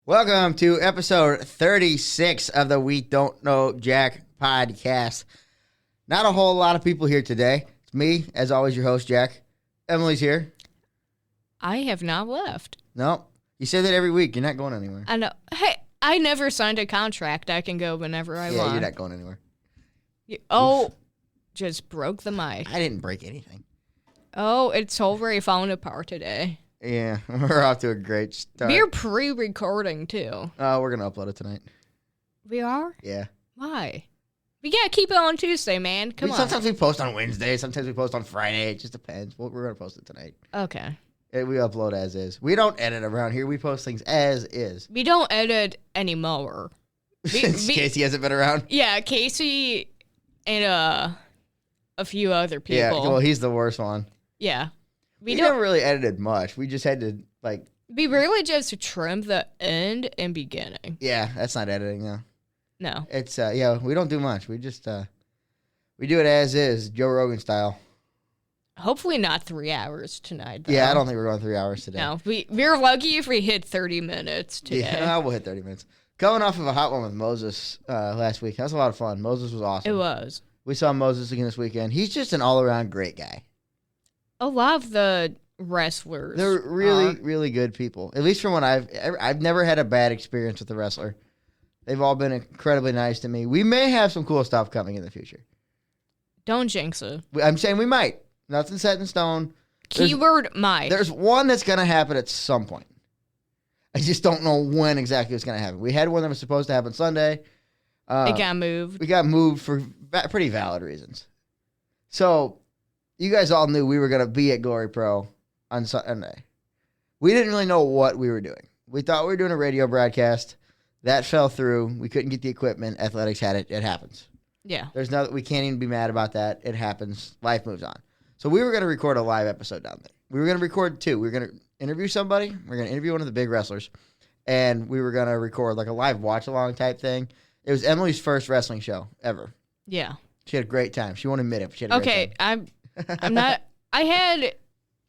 Welcome to episode 36 of the We Don't Know Jack podcast. Not a whole lot of people here today. It's me, as always, your host, Jack. Emily's here. I have not left. No, you say that every week. You're not going anywhere. I know. Hey, I never signed a contract. I can go whenever I want. Yeah, you're not going anywhere. Just broke the mic. I didn't break anything. Oh, it's already falling apart today. Yeah, we're off to a great start. We're pre-recording, too. We're going to upload it tonight. We are? Yeah. Why? We gotta keep it on Tuesday, man. Come on. Sometimes we post on Wednesday. Sometimes we post on Friday. It just depends. We're going to post it tonight. Okay. We upload as is. We don't edit around here. We post things as is. We don't edit anymore. Casey hasn't been around? Yeah, Casey and a few other people. Yeah, well, he's the worst one. Yeah. We never really edited much. We just had to, We really just trim the end and beginning. Yeah, that's not editing, though. No. It's, we don't do much. We just, we do it as is, Joe Rogan style. Hopefully not 3 hours tonight, though. Yeah, I don't think we're going 3 hours today. No, we're lucky if we hit 30 minutes today. Yeah, we'll hit 30 minutes. Coming off of a hot one with Moses last week. That was a lot of fun. Moses was awesome. It was. We saw Moses again this weekend. He's just an all-around great guy. A lot of the wrestlers. They're really good people. At least from what I've never had a bad experience with a wrestler. They've all been incredibly nice to me. We may have some cool stuff coming in the future. Don't jinx it. I'm saying we might. Nothing set in stone. Keyword might. There's one that's going to happen at some point. I just don't know when exactly it's going to happen. We had one that was supposed to happen Sunday. It got moved. We got moved for pretty valid reasons. So, you guys all knew we were going to be at Glory Pro on Sunday. We didn't really know what we were doing. We thought we were doing a radio broadcast. That fell through. We couldn't get the equipment. Athletics had it. It happens. Yeah. We can't even be mad about that. It happens. Life moves on. So we were going to record a live episode down there. We were going to record two. We were going to interview somebody. We were going to interview one of the big wrestlers. And we were going to record like a live watch-along type thing. It was Emily's first wrestling show ever. Yeah. She had a great time. She won't admit it, but she had a great time. I'm not... it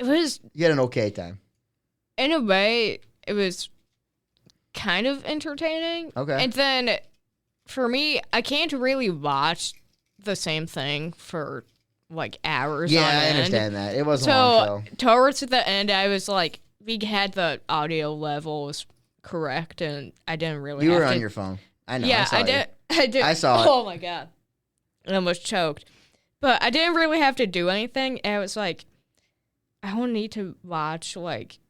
was... You had an okay time. In a way, it was kind of entertaining. Okay. And then, for me, I can't really watch the same thing for... hours on end. Yeah, I understand that. It was a long show. Towards the end, I was like, we had the audio levels correct, and I didn't really You were on your phone. I know. Yeah, I did. I saw it. Oh, my God. I almost choked. But I didn't really have to do anything. And I was like, I don't need to watch,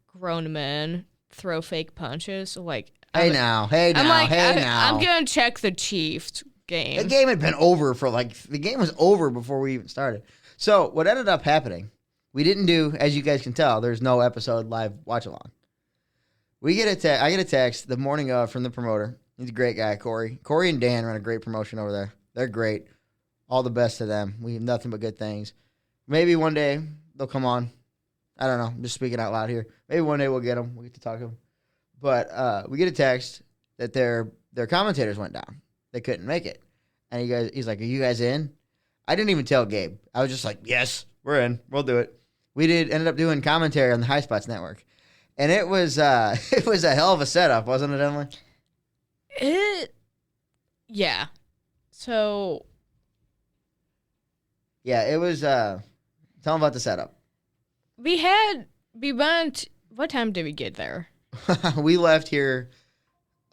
grown men throw fake punches. Hey now. I'm going to check the Chiefs game. The game had been over the game was over before we even started. So what ended up happening, we didn't do, as you guys can tell, there's no episode live watch along. I get a text the morning of from the promoter. He's a great guy, Corey. Corey and Dan run a great promotion over there. They're great. All the best to them. We have nothing but good things. Maybe one day they'll come on. I don't know. I'm just speaking out loud here. Maybe one day we'll get them. We'll get to talk to them. But we get a text that their commentators went down. They couldn't make it. And he's like, are you guys in? I didn't even tell Gabe. I was just like, yes, we're in. We'll do it. We ended up doing commentary on the High Spots Network. And it was a hell of a setup, wasn't it, Emily? Yeah. So. Yeah, it was, tell them about the setup. We went, what time did we get there? We left here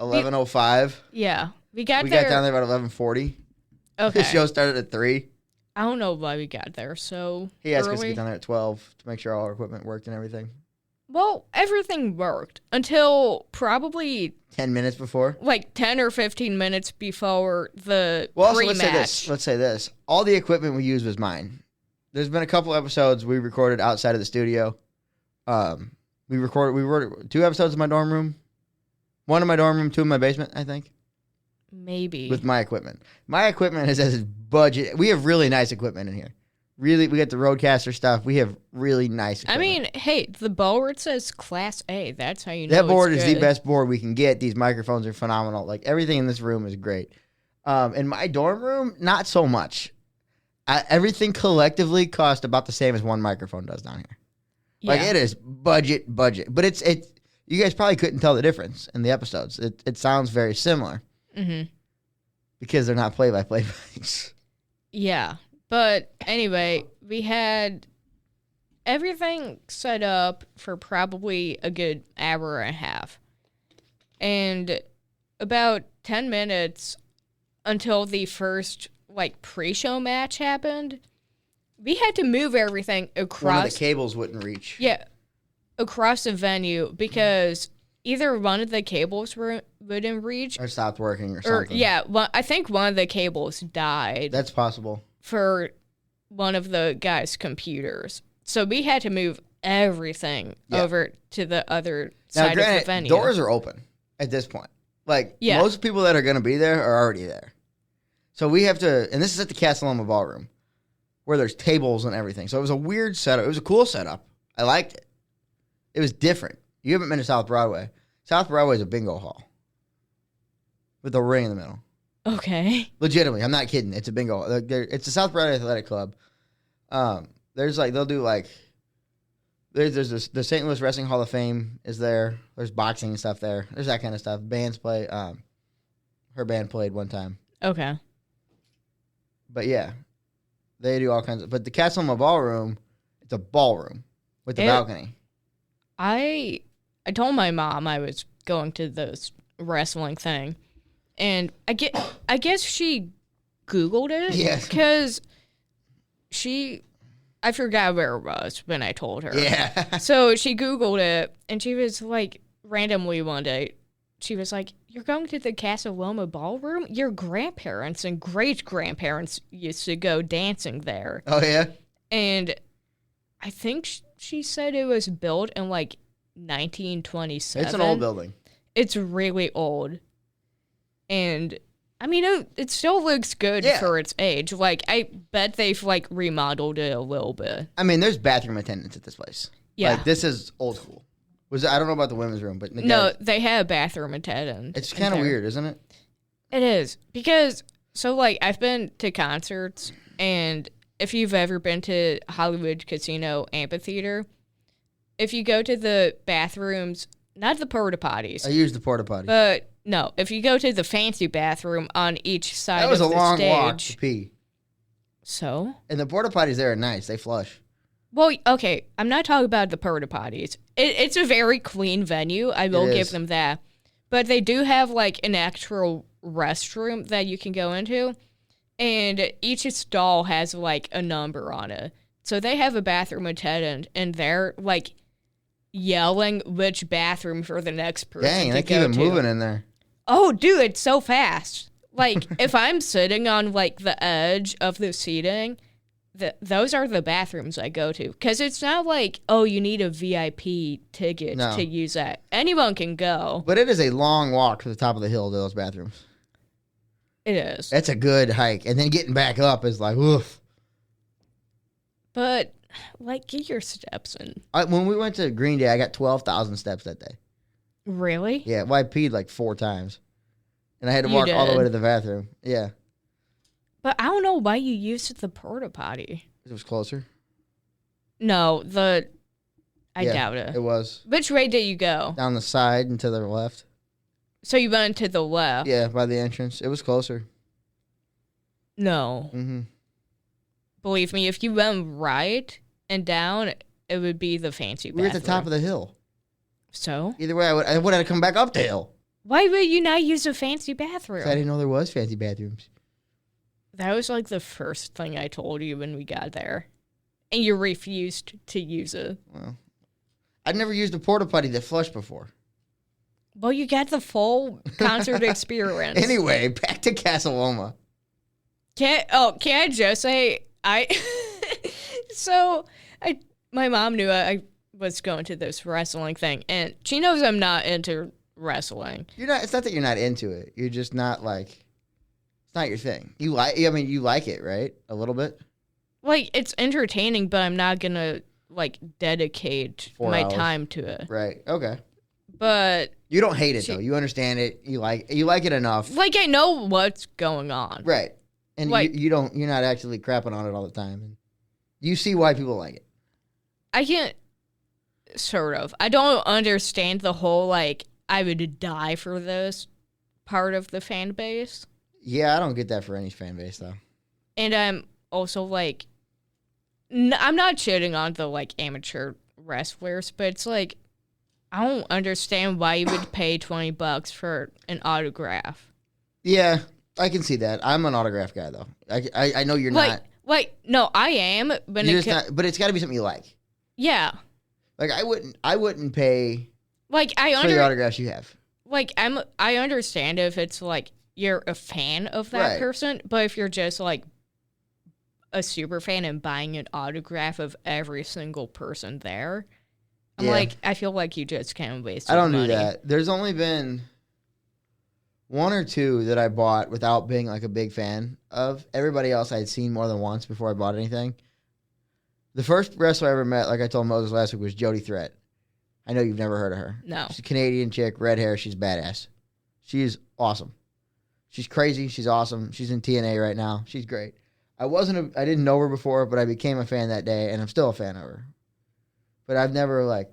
11:05. Yeah. We got down there about 11:40. Okay. The show started at 3. I don't know why we got there so He asked us to early. get down there at 12 to make sure all our equipment worked and everything. Well, everything worked until probably 10 minutes before? 10 or 15 minutes before the pre-match. Let's say this. All the equipment we used was mine. There's been a couple episodes we recorded outside of the studio. We recorded 2 episodes in my dorm room. 1 in my dorm room, 2 in my basement, I think. Maybe. With my equipment. My equipment has a budget. We have really nice equipment in here. Really, we got the Roadcaster stuff. We have really nice equipment. I mean, hey, the board says Class A. That's how you know that board it's is good. the best board we can get. These microphones are phenomenal. Everything in this room is great. In my dorm room, not so much. Everything collectively cost about the same as one microphone does down here. Yeah. It is budget. But You guys probably couldn't tell the difference in the episodes. It sounds very similar. Mm-hmm. Because they're not play-by-play fights. Yeah. But anyway, we had everything set up for probably a good hour and a half. And about 10 minutes until the first, pre-show match happened, we had to move everything across. One of the cables wouldn't reach. Yeah, across the venue because either one of the cables wouldn't reach. Or stopped working or something. I think one of the cables died. That's possible. For one of the guys' computers. So we had to move everything over to the other side of the venue. Doors are open at this point. Most people that are going to be there are already there. So we have to, and this is at the Casa Loma Ballroom, where there's tables and everything. So it was a weird setup. It was a cool setup. I liked it. It was different. You haven't been to South Broadway. South Broadway is a bingo hall with a ring in the middle. Okay. Legitimately, I'm not kidding. It's a bingo. It's the South Broadway Athletic Club. They'll do there's the St. Louis Wrestling Hall of Fame is there. There's boxing and stuff there. There's that kind of stuff. Bands play. Her band played one time. Okay. But yeah, they do all kinds of. But the Casa Loma Ballroom, it's a ballroom with the balcony. I told my mom I was going to this wrestling thing, and I guess she Googled it. Yes. Because I forgot where it was when I told her. Yeah. So she Googled it, and she was randomly one day, she was like, "You're going to the Casa Loma Ballroom? Your grandparents and great-grandparents used to go dancing there." Oh, yeah? And I think she said it was built in 1927. It's an old building. It's really old. And I mean, it still looks good for its age. I bet they've remodeled it a little bit. I mean, there's bathroom attendants at this place. Yeah. This is old school. I don't know about the women's room, but no, they have a bathroom attendant. It's kind of weird, isn't it? It is because I've been to concerts, and if you've ever been to Hollywood Casino Amphitheater, if you go to the bathrooms, not the porta potties. I use the porta potty. But no, if you go to the fancy bathroom on each side of the stage. That was a long walk to pee. So? And the porta potties there are nice. They flush. Well, okay, I'm not talking about the porta potties. It's a very clean venue. I will give them that. But they do have an actual restroom that you can go into. And each stall has a number on it. So they have a bathroom attendant, and they're yelling which bathroom for the next person. Dang, to they keep go it to. moving in there. Oh, dude, it's so fast. If I'm sitting on the edge of the seating, those are the bathrooms I go to. Because it's not you need a VIP ticket to use that. Anyone can go. But it is a long walk to the top of the hill to those bathrooms. It is. That's a good hike. And then getting back up is oof. But, get your steps in. When we went to Green Day, I got 12,000 steps that day. Really? Yeah, well, I peed 4 times. And I had to walk all the way to the bathroom. Yeah. But I don't know why you used the porta potty. It was closer. No, I doubt it. It was. Which way did you go? Down the side and to the left. So you went to the left? Yeah, by the entrance. It was closer. No. Mm-hmm. Believe me, if you went right and down, it would be the fancy bathroom. We were at the top of the hill. So? Either way, I would have to come back up the hill. Why would you not use a fancy bathroom? 'Cause I didn't know there was fancy bathrooms. That was the first thing I told you when we got there. And you refused to use it. Well, I'd never used a porta potty that flushed before. Well, you got the full concert experience. Anyway, back to Casa Loma. Can I just say, my mom knew I was going to this wrestling thing, and she knows I'm not into wrestling. You're not. It's not that you're not into it. You're just not it's not your thing. You like it, right? A little bit. It's entertaining, but I'm not gonna dedicate 4 my hours. time to it. Right. Okay. But you don't hate it though. You understand it. You like it enough. I know what's going on. Right. And you're not actually crapping on it all the time. And you see why people like it. I can't. Sort of. I don't understand the whole, like, I would die for this part of the fan base. Yeah, I don't get that for any fan base, though. And I'm also, like, I'm not shitting on the, like, amateur wrestlers, but it's like, I don't understand why you would pay $20 for an autograph. Yeah, I can see that. I'm an autograph guy, though. I know you're not. Like, no, I am, but but it's got to be something you like. Yeah. Like, I wouldn't pay like for the autographs you have. Like, I understand if it's, like, you're a fan of that person, but if you're just, like, a super fan and buying an autograph of every single person there, I'm like, I feel like you just can't waste money. I don't do that. There's only been one or two that I bought without being, like, a big fan of. Everybody else I had seen more than once before I bought anything. The first wrestler I ever met, like I told Moses last week, was Jody Threat. I know you've never heard of her. No. She's a Canadian chick, red hair. She's badass. She's awesome. She's crazy. She's awesome. She's in TNA right now. She's great. I didn't know her before, but I became a fan that day, and I'm still a fan of her. But I've never, like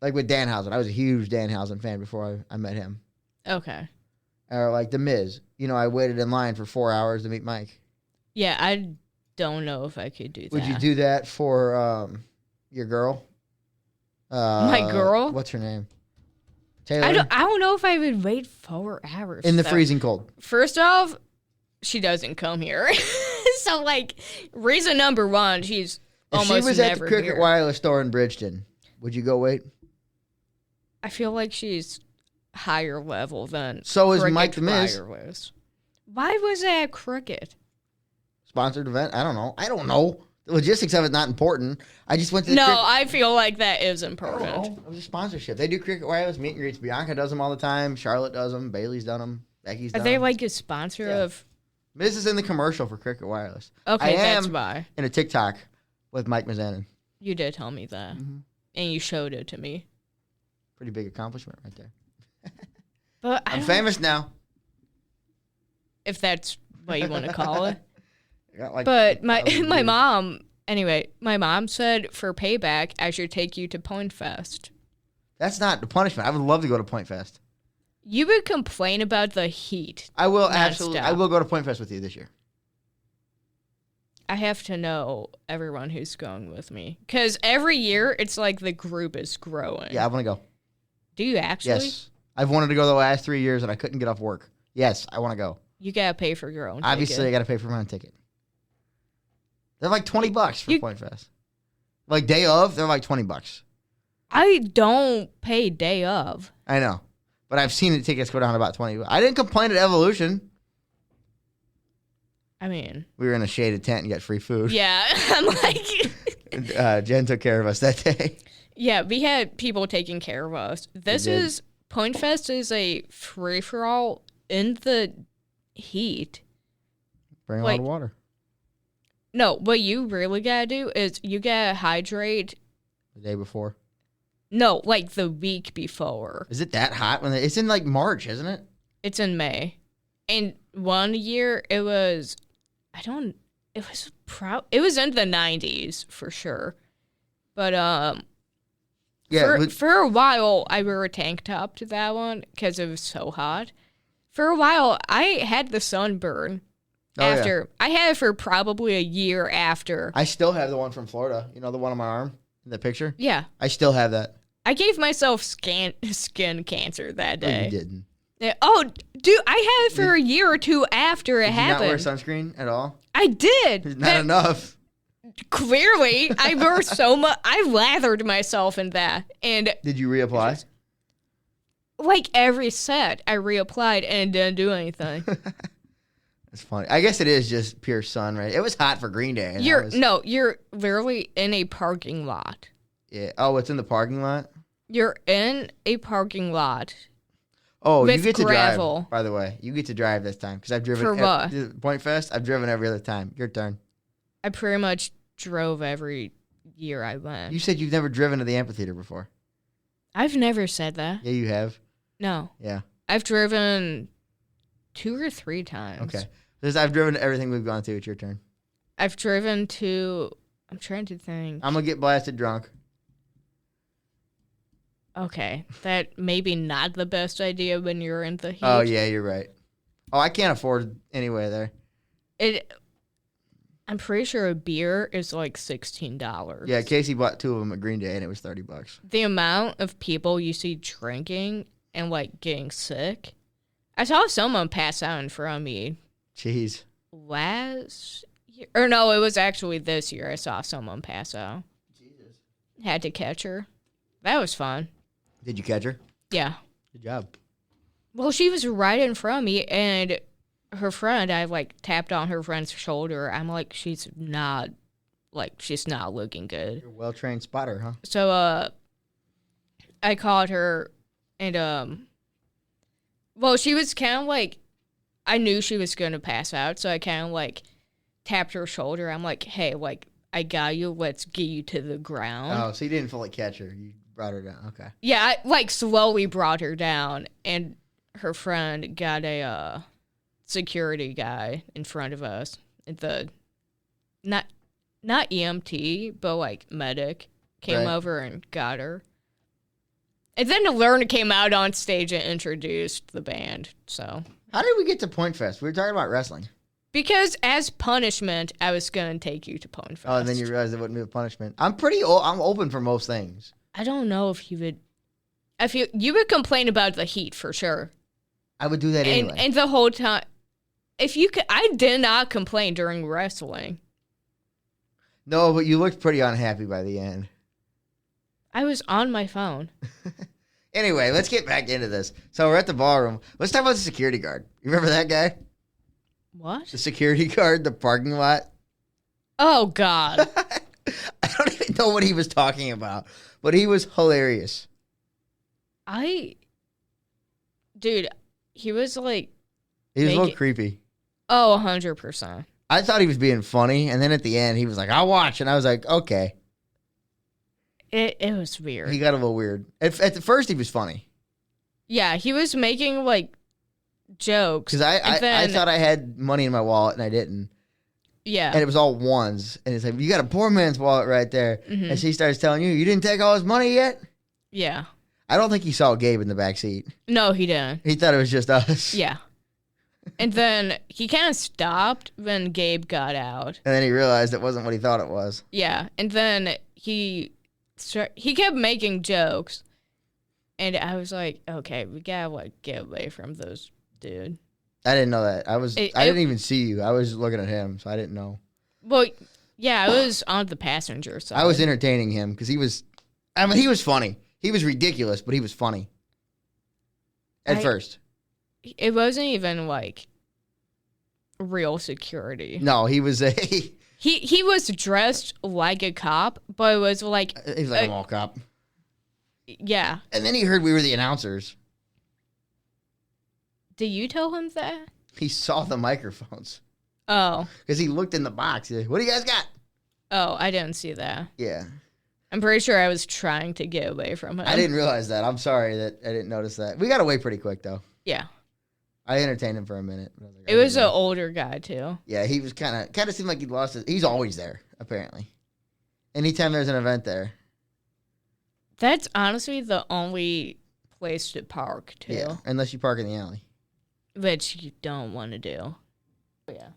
with Danhausen. I was a huge Danhausen fan before I met him. Okay. Or like The Miz. You know, I waited in line for 4 hours to meet Mike. Yeah, I don't know if I could do that. Would you do that for your girl? My girl? What's her name? Taylor? I don't know if I would wait 4 hours. In the freezing cold. First off, she doesn't come here. So, like, reason number one, she's almost never here. If she was at the Cricket Wireless store in Bridgeton, would you go wait? I feel like she's higher level than So is Cricket Mike the Miz. Wireless. Why was that Cricket? Sponsored event? I don't know. The logistics of it's not important. I just went to the I feel like that is important. I don't know. It was a sponsorship. They do Cricket Wireless meet and greets. Bianca does them all the time. Charlotte does them. Bailey's done them. Becky's done them. Are they like a sponsor of... Miz is in the commercial for Cricket Wireless. Okay, that's why. In a TikTok with Mike Mizanin. You did tell me that. Mm-hmm. And you showed it to me. Pretty big accomplishment right there. But I'm famous now. If that's what you want to call it. But my mom said for payback, I should take you to Point Fest. That's not the punishment. I would love to go to Point Fest. You would complain about the heat. I will absolutely. I will go to Point Fest with you this year. I have to know everyone who's going with me. Because every year, it's like the group is growing. Yeah, I want to go. Do you actually? Yes. I've wanted to go the last 3 years, and I couldn't get off work. Yes, I want to go. You got to pay for your own ticket. Obviously, I got to pay for my own ticket. They're like $20 for Point Fest. Like day of, they're like $20. I don't pay day of. I know. But I've seen the tickets go down about $20. I didn't complain at Evolution. I mean, we were in a shaded tent and got free food. Yeah, I'm like... Jen took care of us that day. Yeah, we had people taking care of us. Point Fest is a free-for-all in the heat. Bring a lot of water. No, what you really gotta do is you gotta hydrate. The day before? No, like the week before. Is it that hot? It's in like March, isn't it? It's in May. And one year it was, it was in the 90s for sure. But for a while I wore a tank top to that one because it was so hot. For a while I had the sunburn. I had it for probably a year after. I still have the one from Florida. You know, the one on my arm in the picture? Yeah. I still have that. I gave myself skin cancer that day. No, you didn't. Oh, dude, I had it for a year or two after it happened. Did you not wear sunscreen at all? I did. Not enough. Clearly, I wore so much. I lathered myself in that. And did you reapply? Like every set, I reapplied and didn't do anything. That's funny. I guess it is just pure sun, right? It was hot for Green Day. You're literally in a parking lot. Yeah. Oh, it's in the parking lot? You're in a parking lot. Oh, you get gravel. To drive, by the way. You get to drive this time. Because I've driven... For what? Point Fest, I've driven every other time. Your turn. I pretty much drove every year I went. You said you've never driven to the amphitheater before. I've never said that. Yeah, you have. No. Yeah. I've driven 2 or 3 times. Okay. I've driven to everything we've gone to. It's your turn. I've driven to... I'm trying to think. I'm going to get blasted drunk. Okay, that maybe not the best idea when you're in the heat. Oh, yeah, you're right. Oh, I can't afford anyway there. I'm pretty sure a beer is like $16. Yeah, Casey bought 2 of them at Green Day, and it was $30. The amount of people you see drinking and like getting sick. I saw someone pass out in front of me Jeez. last year. Or no, it was actually this year. I saw someone pass out. Jesus. Had to catch her. That was fun. Did you catch her? Yeah. Good job. Well, she was right in front of me, and her friend, I like tapped on her friend's shoulder. I'm like, she's not looking good. You're a well-trained spotter, huh? So, I called her, and well, she was kind of like, I knew she was gonna pass out, so I kind of like tapped her shoulder. I'm like, hey, like, I got you. Let's get you to the ground. Oh, so you didn't fully catch her. You brought her down. Okay. Yeah, I like slowly brought her down, and her friend got a security guy in front of us. The not EMT, but like medic came over and got her. And then Lerner came out on stage and introduced the band. So how did we get to Point Fest? We were talking about wrestling. Because as punishment, I was going to take you to Point Fest. Oh, and then you realized it wouldn't be a punishment. I'm open for most things. I don't know if you would. If you would complain about the heat for sure. I would do that anyway. And the whole time, if you could, I did not complain during wrestling. No, but you looked pretty unhappy by the end. I was on my phone. Anyway, let's get back into this. So we're at the ballroom. Let's talk about the security guard. You remember that guy? What? The security guard, the parking lot. Oh, God. I don't even know what he was talking about, but he was hilarious. Dude, he was like... He was a little creepy. Oh, 100%. I thought he was being funny, and then at the end, he was like, I'll watch. And I was like, okay. It was weird. He got a little weird. At the first, he was funny. Yeah, he was making, like, jokes. Because I thought I had money in my wallet, and I didn't. Yeah. And it was all ones. And it's like, you got a poor man's wallet right there. Mm-hmm. And she starts telling you didn't take all his money yet? Yeah. I don't think he saw Gabe in the back seat. No, he didn't. He thought it was just us. Yeah. And then he kind of stopped when Gabe got out. And then he realized it wasn't what he thought it was. Yeah. And then he kept making jokes. And I was like, okay, we gotta like get away from those dude. I didn't know that. I didn't even see you. I was looking at him, so I didn't know. Well, yeah, I was on the passenger side. I was entertaining him because he was funny. He was ridiculous, but he was funny. At first. It wasn't even like real security. No, he was a... He was dressed like a cop, but it was like... He was like a mall cop. Yeah. And then he heard we were the announcers. Did you tell him that? He saw the microphones. Oh. Because he looked in the box. He's like, what do you guys got? Oh, I didn't see that. Yeah. I'm pretty sure I was trying to get away from him. I didn't realize that. I'm sorry that I didn't notice that. We got away pretty quick, though. Yeah. I entertained him for a minute. But it was an older guy, too. Yeah, he was kind of seemed like he'd lost his... He's always there, apparently. Anytime there's an event there. That's honestly the only place to park, too. Yeah, unless you park in the alley. Which you don't want to do. Yeah.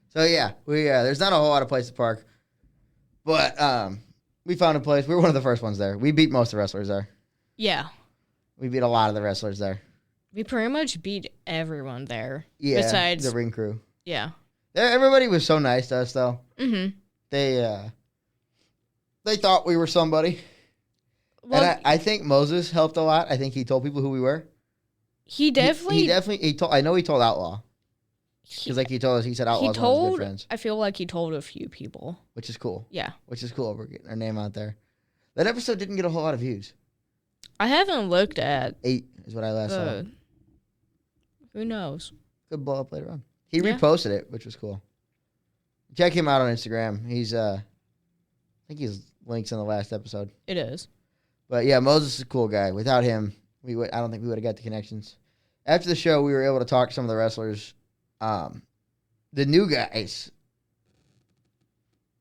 So, yeah, there's not a whole lot of place to park. But we found a place. We were one of the first ones there. We beat most of the wrestlers there. Yeah. We beat a lot of the wrestlers there. We pretty much beat everyone there. Yeah, besides the ring crew. Yeah. Everybody was so nice to us, though. Mm-hmm. They thought we were somebody. Well, and I think Moses helped a lot. I think he told people who we were. He definitely... I know he told Outlaw. Because like he told us, he said Outlaw's one of his good friends. I feel like he told a few people. Which is cool. Yeah. Which is cool. We're getting our name out there. That episode didn't get a whole lot of views. I haven't looked at... 8 is what I last saw. Who knows? Could blow up later on. He reposted it, which was cool. Check him out on Instagram. He's I think he's links in the last episode. It is. But yeah, Moses is a cool guy. Without him, I don't think we would have got the connections. After the show, we were able to talk to some of the wrestlers. The new guys.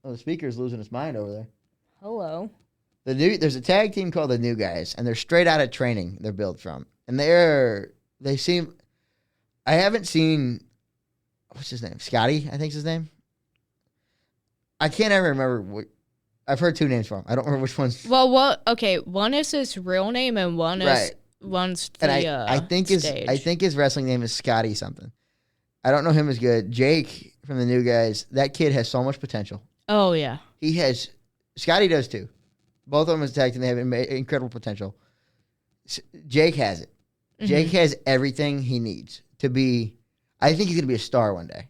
Oh, the speaker's losing his mind over there. Hello. There's a tag team called the New Guys, and they're straight out of training. They're built from, and they seem. I haven't seen. What's his name? Scotty, I think's his name. I can't ever remember. I've heard two names for him. I don't remember which one's. Well, what? Okay, one is his real name, and one's the and I think his wrestling name is Scotty something. I don't know him as good. Jake from the New Guys. That kid has so much potential. Oh yeah, he has. Scotty does too. Both of them is tag team. They have incredible potential. Jake has it. Mm-hmm. Jake has everything he needs to be. I think he's gonna be a star one day.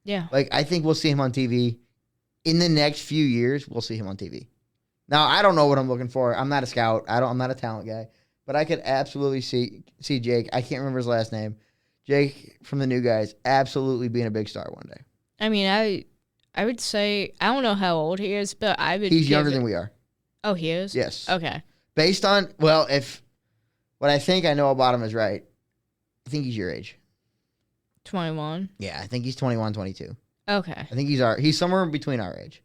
Yeah. Like I think we'll see him on TV. In the next few years, we'll see him on TV. Now, I don't know what I'm looking for. I'm not a scout. I'm not a talent guy. But I could absolutely see Jake. I can't remember his last name. Jake from the New Guys absolutely being a big star one day. I mean, I would say, I don't know how old he is, but I would He's younger than we are. Oh, he is? Yes. Okay. Based on, well, if what I think I know about him is right, I think he's your age. 21? Yeah, I think he's 21, 22. Okay. I think he's somewhere in between our age.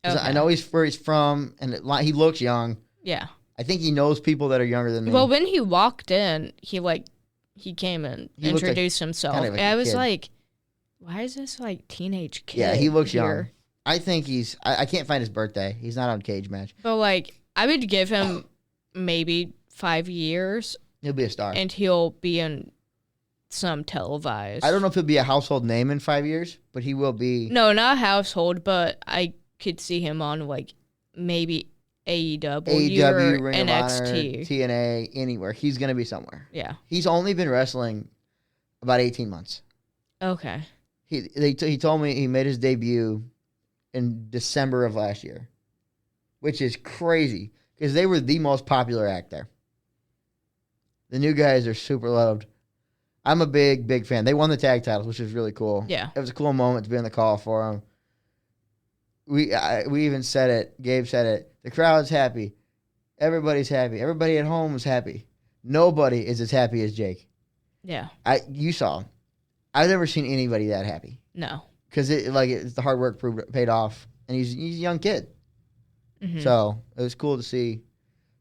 Okay. I know he's where he's from, and he looks young. Yeah. I think he knows people that are younger than me. Well, when he walked in, he came and introduced himself. Kind of I was kid. Like, why is this like teenage kid? Yeah, he looks here? young. I think I can't find his birthday. He's not on Cage Match. But like, I would give him maybe 5 years. He'll be a star. And he'll be in some televised. I don't know if he'll be a household name in 5 years, but he will be. No, not household, but I could see him on like maybe AEW or Ring NXT. Of Honor, TNA, anywhere. He's going to be somewhere. Yeah. He's only been wrestling about 18 months. Okay. He told me he made his debut in December of last year, which is crazy because they were the most popular act there. The New Guys are super loved. I'm a big fan. They won the tag titles, which is really cool. Yeah. It was a cool moment to be on the call for them. We even said it. Gabe said it. The crowd's happy. Everybody's happy. Everybody at home is happy. Nobody is as happy as Jake. Yeah. You saw. I've never seen anybody that happy. No. Because it's the hard work paid off, and he's a young kid. Mm-hmm. So it was cool to see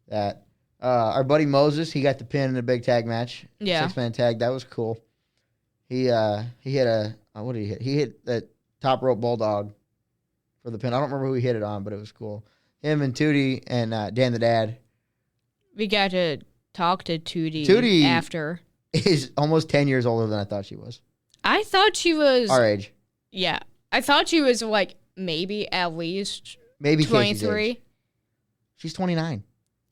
that. Our buddy Moses, he got the pin in a big tag match. Yeah. 6-man tag. That was cool. He hit what did he hit? He hit that top rope bulldog for the pin. I don't remember who he hit it on, but it was cool. Him and Tootie and Dan the Dad. We got to talk to Tootie after. Is almost 10 years older than I thought she was. I thought she was our age. Yeah. I thought she was like maybe at least 23. She's 29.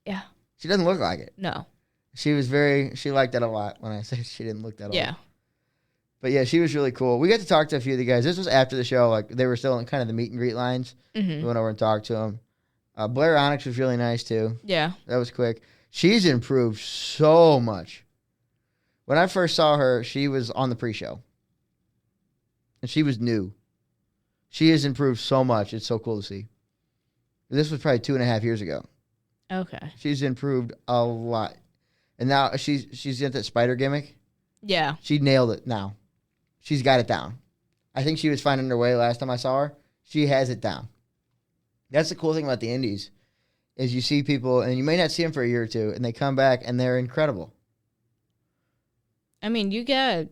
Yeah. She doesn't look like it. No. She liked that a lot when I said she didn't look that old. Yeah. But yeah, she was really cool. We got to talk to a few of the guys. This was after the show. Like they were still in kind of the meet and greet lines. Mm-hmm. We went over and talked to them. Blair Onyx was really nice too. Yeah. That was quick. She's improved so much. When I first saw her, she was on the pre-show. And she was new. She has improved so much. It's so cool to see. This was probably 2.5 years ago. Okay. She's improved a lot. And now she's got that spider gimmick. Yeah. She nailed it now. She's got it down. I think she was finding her way last time I saw her. She has it down. That's the cool thing about the indies is you see people, and you may not see them for a year or two, and they come back, and they're incredible. I mean, you got.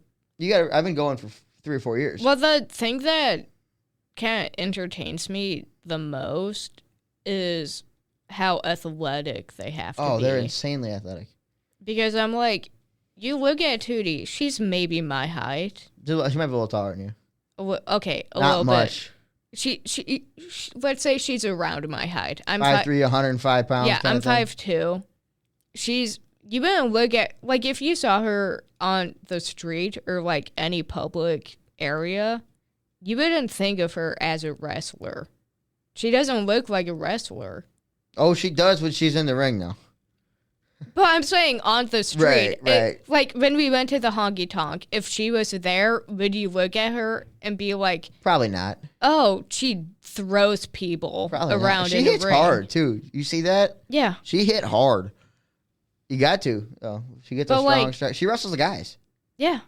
I've been going for 3 or 4 years. Well, the thing that kind of entertains me the most is how athletic they have to be. Oh, they're insanely athletic. Because I'm like, you look at Tootie, she's maybe my height. She might be a little taller than you. Okay, a Not little much. bit. She, let's say she's around my height. I'm 5'3", 105 pounds. Yeah, I'm 5'2". You better look at, like, if you saw her on the street or, like, any public area, you wouldn't think of her as a wrestler. She doesn't look like a wrestler. Oh, she does when she's in the ring, though. But I'm saying on the street. Right. Like, when we went to the honky tonk, if she was there, would you look at her and be like... Probably not. Oh, she throws people Probably around not. She in the hits ring. hard, too. You see that? Yeah. She hit hard. You got to. Oh, she gets a strong strike. She wrestles the guys. Yeah.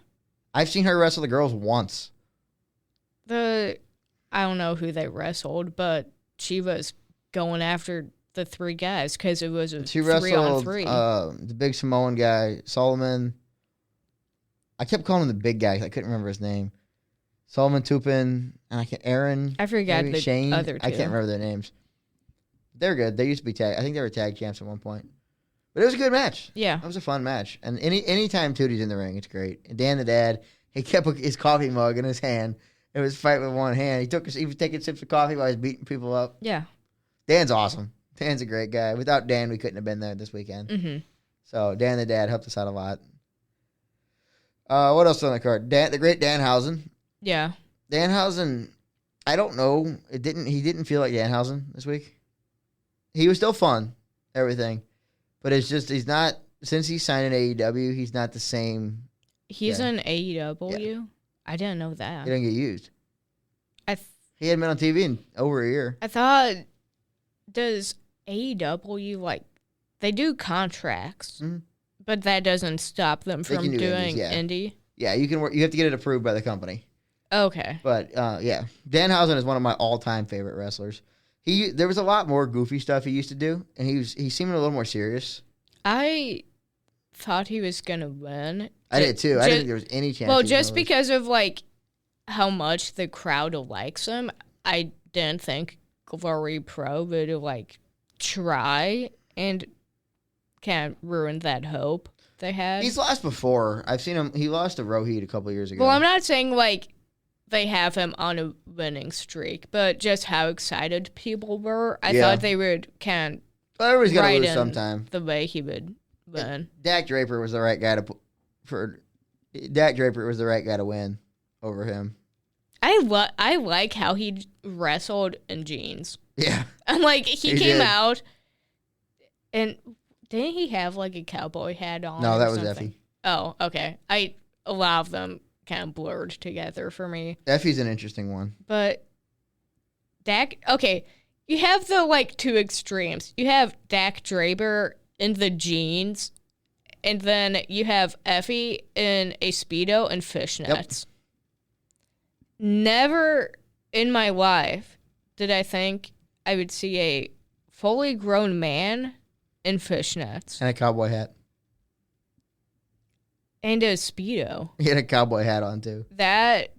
I've seen her wrestle the girls once. I don't know who they wrestled, but she was going after the three guys because it was a She 3-on-3. wrestled the big Samoan guy, Solomon. I kept calling him the big guy 'cause I couldn't remember his name. Solomon Tupin, and Aaron. I forgot maybe the Shane. other two. I can't remember their names. They're good. They used to be tag. I think they were tag champs at one point. But it was a good match. Yeah. It was a fun match. And anytime Tootie's in the ring, it's great. And Dan the Dad, he kept his coffee mug in his hand. It was fighting with one hand. He was taking sips of coffee while he was beating people up. Yeah. Dan's awesome. Dan's a great guy. Without Dan, we couldn't have been there this weekend. Mm-hmm. So Dan the Dad helped us out a lot. What else on the card? The great Danhausen. Yeah. Danhausen, I don't know. He didn't feel like Danhausen this week. He was still fun, everything. But it's just, he's not, since he signed in AEW, he's not the same. He's in AEW? Yeah. I didn't know that. He didn't get used. He hadn't been on TV in over a year. I thought, does AEW, like, they do contracts, but that doesn't stop them from doing indie? Yeah, you can work. You have to get it approved by the company. Okay. But, yeah, Danhausen is one of my all-time favorite wrestlers. There was a lot more goofy stuff he used to do, and he seemed a little more serious. I thought he was going to win. I did, too. I didn't think there was any chance. Well, just because of, like, how much the crowd likes him, I didn't think Glory Pro would, like, try and kind of ruin that hope they had. He's lost before. I've seen him. He lost to Rohit a couple of years ago. Well, I'm not saying, like, they have him on a winning streak, but just how excited people were, I thought they would kind of everybody's got to lose sometime. The way he would win. Dak Draper was the right guy Dak Draper was the right guy to win over him. I like how he wrestled in jeans. Yeah. I'm like, he came out, and didn't he have, like, a cowboy hat on? No, that was Effie. Oh, okay. A lot of them kind of blurred together for me. Effie's an interesting one. But Dak, okay, you have the, like, two extremes. You have Dak Draper in the jeans, and then you have Effie in a Speedo and fishnets. Yep. Never in my life did I think I would see a fully grown man in fishnets. And a cowboy hat. And a Speedo. He had a cowboy hat on, too. That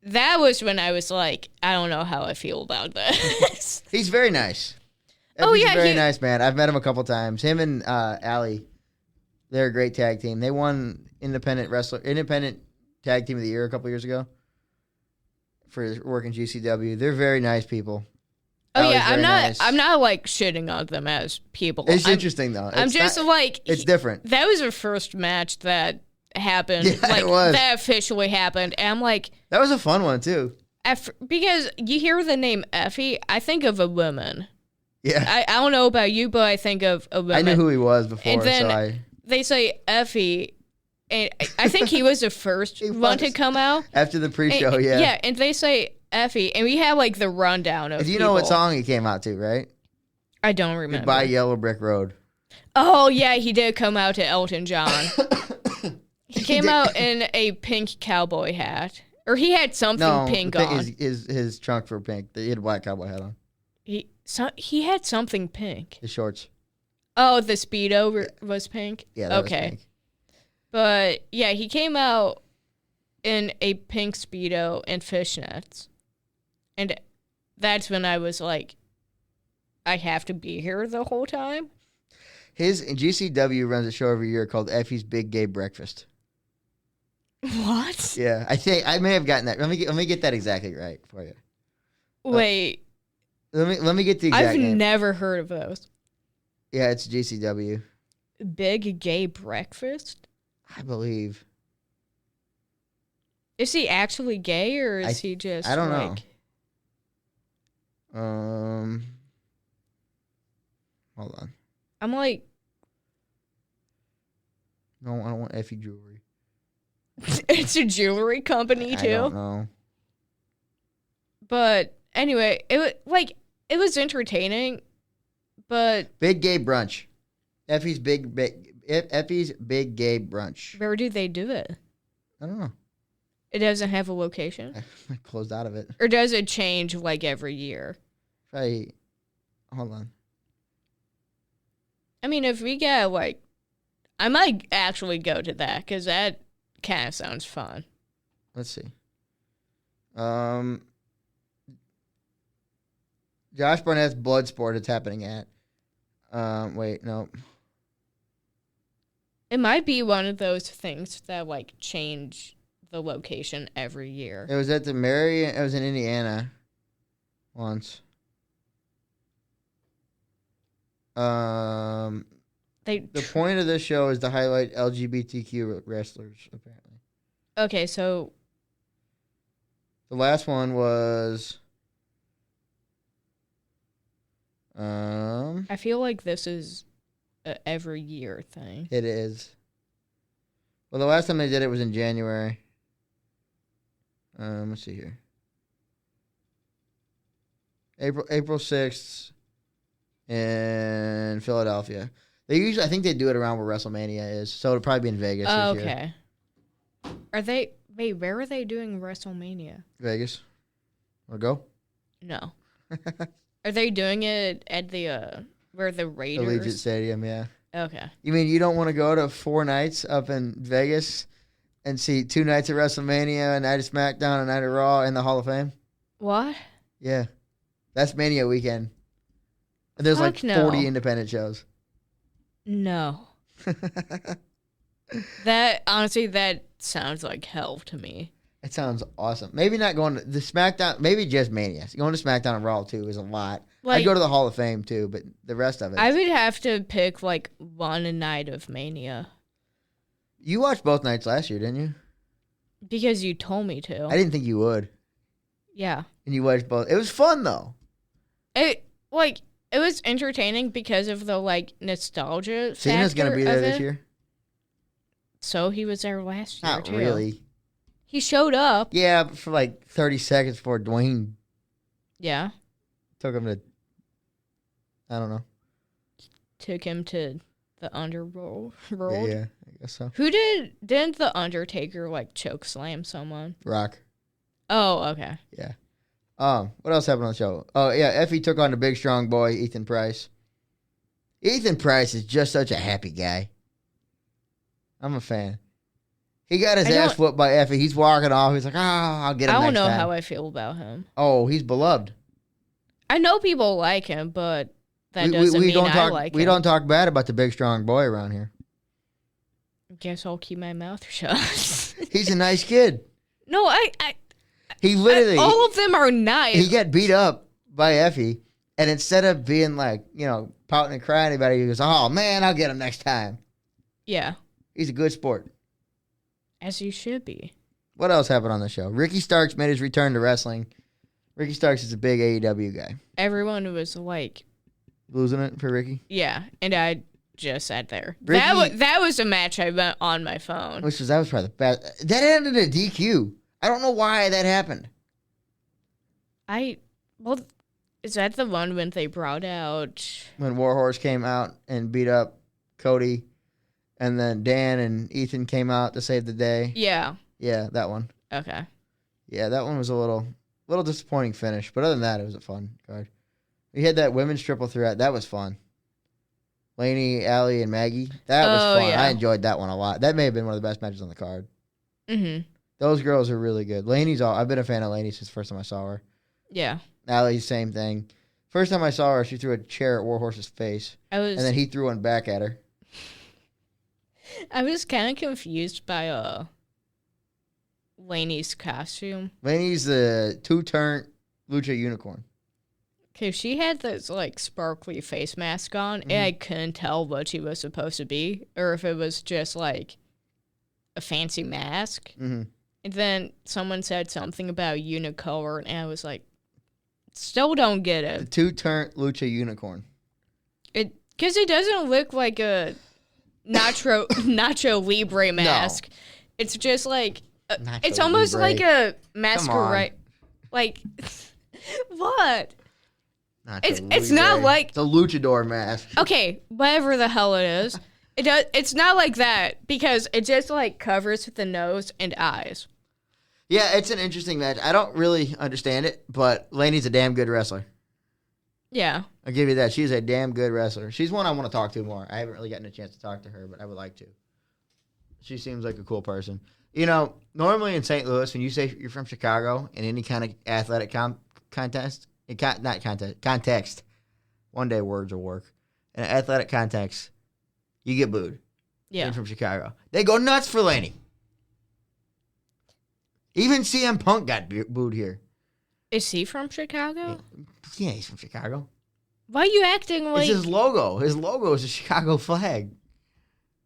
was when I was like, I don't know how I feel about this. He's very nice. He's a very nice man. I've met him a couple times. Him and Allie, they're a great tag team. They won independent tag team of the year a couple years ago for working GCW. They're very nice people. Oh yeah, I'm not like shitting on them as people. It's interesting though. It's different. That was the first match that happened. Yeah, like it was. That officially happened. And I'm like, that was a fun one too. Because you hear the name Effie, I think of a woman. Yeah. I don't know about you, but I think of a woman. I knew who he was before, and then they say Effie, and I think he was the first one to come out after the pre-show. Yeah. Yeah, and they say Effie, and we have like the rundown of. Do you know what song he came out to, right? I don't remember. Goodbye Yellow Brick Road. Oh yeah, he did come out to Elton John. He came out in a pink cowboy hat, or he had something pink on. His trunks were pink. He had a black cowboy hat on. He had something pink. His shorts. Oh, the Speedo was pink. Yeah. That was pink. But yeah, he came out in a pink Speedo and fishnets. And that's when I was like, I have to be here the whole time. His GCW runs a show every year called Effie's Big Gay Breakfast. What? Yeah, I think I may have gotten that. Let me get that exactly right for you. Wait. Let me get the exact name. I've never heard of those. Yeah, it's GCW. Big Gay Breakfast? I believe. Is he actually gay or is he just I don't know. Hold on. I'm like, no, I don't want Effie jewelry. It's a jewelry company too. I don't know. But anyway, it was entertaining, but Big Gay Brunch. Effie's Big Gay Brunch. Where do they do it? I don't know. It doesn't have a location? I closed out of it. Or does it change like every year? Hold on. I mean, if we get like, I might actually go to that because that kind of sounds fun. Let's see. Josh Barnett's Bloodsport. It's happening at. Wait, no. It might be one of those things that like change the location every year. It was at the Marion. It was in Indiana once. The point of this show is to highlight LGBTQ wrestlers, apparently. Okay, so the last one was. I feel like this is a every year thing. It is. Well, the last time they did it was in January. Let's see here. April 6th in Philadelphia. I think they do it around where WrestleMania is, so it'll probably be in Vegas this year. Okay. Where are they doing WrestleMania? Vegas. Wanna go? No. Are they doing it at the where the Raiders? Allegiant Stadium, yeah. Okay. You mean you don't want to go to 4 nights up in Vegas and see 2 nights of WrestleMania, a night of SmackDown, a night of Raw, and the Hall of Fame? What? Yeah. That's Mania weekend. And there's like 40 independent shows. No. That sounds like hell to me. It sounds awesome. Maybe not going to the SmackDown, maybe just Mania. Going to SmackDown and Raw too is a lot. I'd go to the Hall of Fame too, but the rest of it. I would have to pick like one night of Mania. You watched both nights last year, didn't you? Because you told me to. I didn't think you would. Yeah. And you watched both. It was fun though. It was entertaining because of the like nostalgia. Cena's gonna be there this year. So he was there last year too. Not really. He showed up. Yeah, for like 30 seconds before Dwayne. Yeah. Took him to. I don't know. Took him to the underworld. Yeah, I guess so. Didn't the Undertaker like choke slam someone? Rock. Oh, okay. Yeah. What else happened on the show? Oh yeah, Effie took on the big strong boy, Ethan Price. Ethan Price is just such a happy guy. I'm a fan. He got his ass whooped by Effie. He's walking off. He's like, I'll get him next time. I don't know how I feel about him. Oh, he's beloved. I know people like him, but that doesn't mean I like him. We don't talk bad about the big strong boy around here. Guess I'll keep my mouth shut. He's a nice kid. No, he literally... all of them are nice. He got beat up by Effie, and instead of being like, pouting and crying about it, he goes, oh, man, I'll get him next time. Yeah. He's a good sport. As he should be. What else happened on the show? Ricky Starks made his return to wrestling. Ricky Starks is a big AEW guy. Everyone was like... losing it for Ricky? Yeah, and I just sat there. That was a match I went on my phone. That was probably the best. That ended in a DQ. I don't know why that happened. Is that the one when they brought out... when Warhorse came out and beat up Cody, and then Dan and Ethan came out to save the day? Yeah. Yeah, that one. Okay. Yeah, that one was a little disappointing finish, but other than that, it was a fun card. We had that women's triple threat. That was fun. Lainey, Allie, and Maggie. That was fun. Yeah. I enjoyed that one a lot. That may have been one of the best matches on the card. Mm-hmm. Those girls are really good. I've been a fan of Lainey since the first time I saw her. Yeah. Allie, same thing. First time I saw her, she threw a chair at Warhorse's face. And then he threw one back at her. I was kind of confused by Lainey's costume. Lainey's the 2-turn Lucha Unicorn. Okay, she had this like sparkly face mask on, and I couldn't tell what she was supposed to be, or if it was just like a fancy mask. Mm-hmm. And then someone said something about unicolor, and I was like, still don't get it. The 2-turn Lucha Unicorn. Because it doesn't look like a Nacho Libre mask. No. It's just like it's almost Libre. Like a masquerade. Like what? It's not like the luchador mask. Okay, whatever the hell it is. It's not like that because it just like covers the nose and eyes. Yeah, it's an interesting match. I don't really understand it, but Lainey's a damn good wrestler. Yeah. I'll give you that. She's a damn good wrestler. She's one I want to talk to more. I haven't really gotten a chance to talk to her, but I would like to. She seems like a cool person. Normally in St. Louis, when you say you're from Chicago, in any kind of athletic context, one day words will work. In an athletic context, you get booed. Yeah. Being from Chicago. They go nuts for Laney. Even CM Punk got booed here. Is he from Chicago? Yeah, he's from Chicago. Why are you acting like... It's his logo. His logo is a Chicago flag.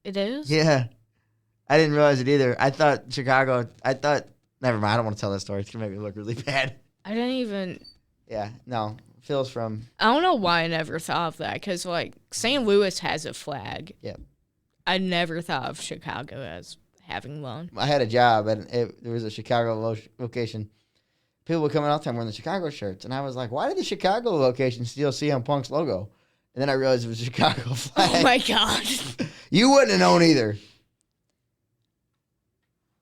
It is? Yeah. I didn't realize it either. Never mind. I don't want to tell that story. It's going to make me look really bad. I didn't even... Yeah, no. Phil's from... I don't know why I never thought of that, because, St. Louis has a flag. Yep. I never thought of Chicago as having one. I had a job, and there was a Chicago location. People would come out there wearing the Chicago shirts, and I was like, why did the Chicago location steal CM Punk's logo? And then I realized it was a Chicago flag. Oh, my God. You wouldn't have known either.